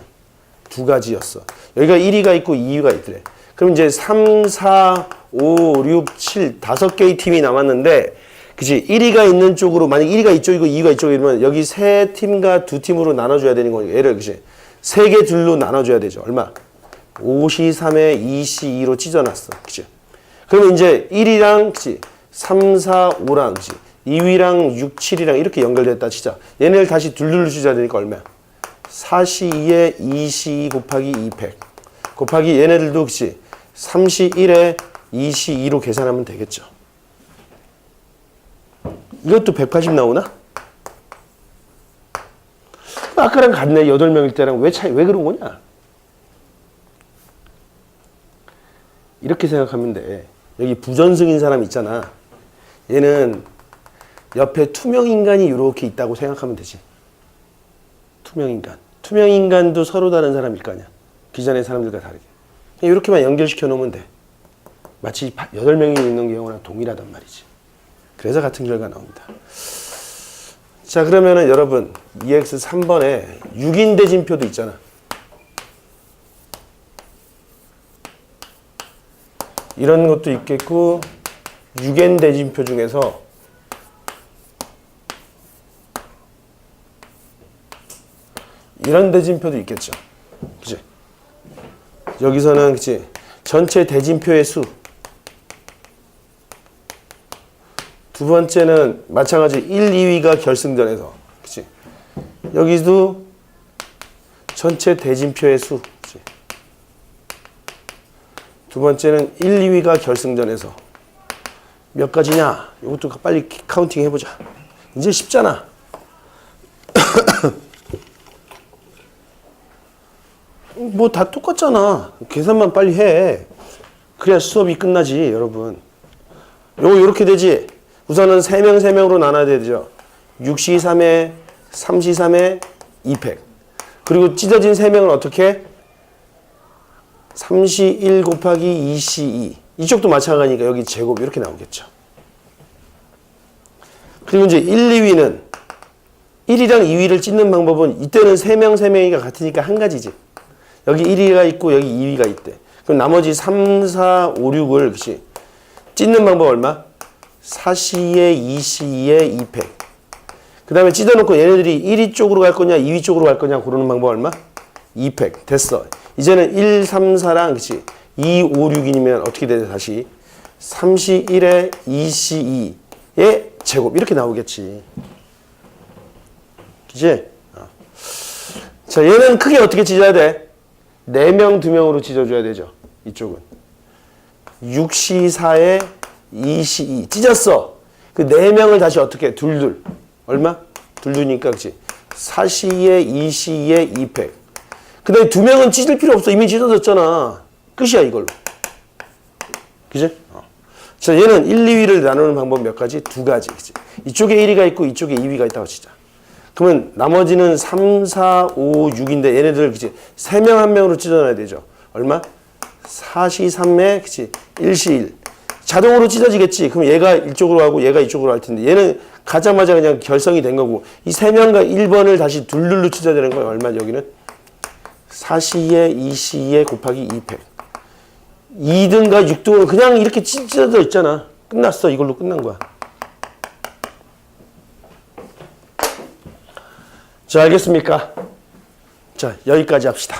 두 가지였어. 여기가 1위가 있고 2위가 있더래. 그럼 이제 3, 4, 5, 6, 7, 5개의 팀이 남았는데, 그치? 1위가 있는 쪽으로, 만약 1위가 이쪽이고 2위가 이쪽이면 여기 세 팀과 두 팀으로 나눠줘야 되는 거니까. 얘를, 그치? 3개 둘로 나눠줘야 되죠. 얼마? 5C3에 2C2로 찢어놨어. 그치? 그러면 이제 1위랑, 그치? 3, 4, 5랑, 그치? 2위랑 6, 7이랑 이렇게 연결됐다 치자. 얘네를 다시 둘둘로 찢어야 되니까 얼마야? 4C2에 2C2 곱하기 2팩. 곱하기 얘네들도, 그치? 3C1에 2C2로 계산하면 되겠죠. 이것도 180 나오나? 아까랑 같네. 8명일 때랑 왜 그런 거냐? 이렇게 생각하면 돼. 여기 부전승인 사람 있잖아. 얘는 옆에 투명인간이 이렇게 있다고 생각하면 되지. 투명인간. 투명인간도 서로 다른 사람일 거 아니야. 기존의 사람들과 다르게. 그냥 이렇게만 연결시켜 놓으면 돼. 마치 8명이 있는 경우랑 동일하단 말이지. 그래서 같은 결과 나옵니다. 자, 그러면은 여러분, EX 3번에 6인 대진표도 있잖아. 이런 것도 있겠고, 6인 대진표 중에서 이런 대진표도 있겠죠. 그치? 여기서는, 그치? 전체 대진표의 수. 두 번째는 마찬가지 1, 2위가 결승전에서. 그치? 여기도 전체 대진표의 수. 그치? 두 번째는 1, 2위가 결승전에서. 몇 가지냐? 이것도 빨리 카운팅 해보자. 이제 쉽잖아. 뭐 다 똑같잖아. 계산만 빨리 해. 그래야 수업이 끝나지, 여러분. 요거 이렇게 되지. 우선은 3명으로 나눠야 되죠. 6시 3회, 3시 3회, 2팩. 그리고 찢어진 3명은 어떻게? 3시 1 곱하기 2시 2. 이쪽도 마찬가지니까 여기 제곱 이렇게 나오겠죠. 그리고 이제 1, 2위는 1위랑 2위를 찢는 방법은 이때는 3명이가 같으니까 한 가지지. 여기 1위가 있고 여기 2위가 있대. 그럼 나머지 3, 4, 5, 6을 그치? 찢는 방법 얼마? 4시에 2시에 2팩. 그 다음에 찢어놓고 얘네들이 1위 쪽으로 갈 거냐 2위 쪽으로 갈 거냐 고르는 방법 얼마? 2팩. 됐어. 이제는 1, 3, 4랑 그치? 2, 5, 6이면 어떻게 돼? 다시 3시 1에 2시 2의 제곱 이렇게 나오겠지. 그치? 자, 얘는 크게 어떻게 찢어야 돼? 4명, 2명으로 찢어줘야 되죠. 이쪽은. 6시 4에 2시 2. 찢었어. 그 4명을 다시 어떻게? 둘. 얼마? 둘니까, 그치? 4시에 2시에 2팩. 그 다음에 2명은 찢을 필요 없어. 이미 찢어졌잖아. 끝이야, 이걸로. 그치? 자, 얘는 1, 2위를 나누는 방법 몇 가지? 2가지. 그치? 이쪽에 1위가 있고 이쪽에 2위가 있다고 치자. 그러면 나머지는 3, 4, 5, 6인데 얘네들 그치? 3명 1명으로 찢어놔야 되죠. 얼마? 4시 3회, 그치? 1시 1. 자동으로 찢어지겠지. 그럼 얘가 이쪽으로 가고 얘가 이쪽으로 할 텐데 얘는 가자마자 그냥 결성이 된 거고 이 3명과 1번을 다시 둘로 찢어야 되는 거예요. 얼마 여기는? 4시에 2시에 곱하기 2팩. 2등과 6등은 그냥 이렇게 찢어져 있잖아. 끝났어. 이걸로 끝난 거야. 자, 알겠습니까? 자, 여기까지 합시다.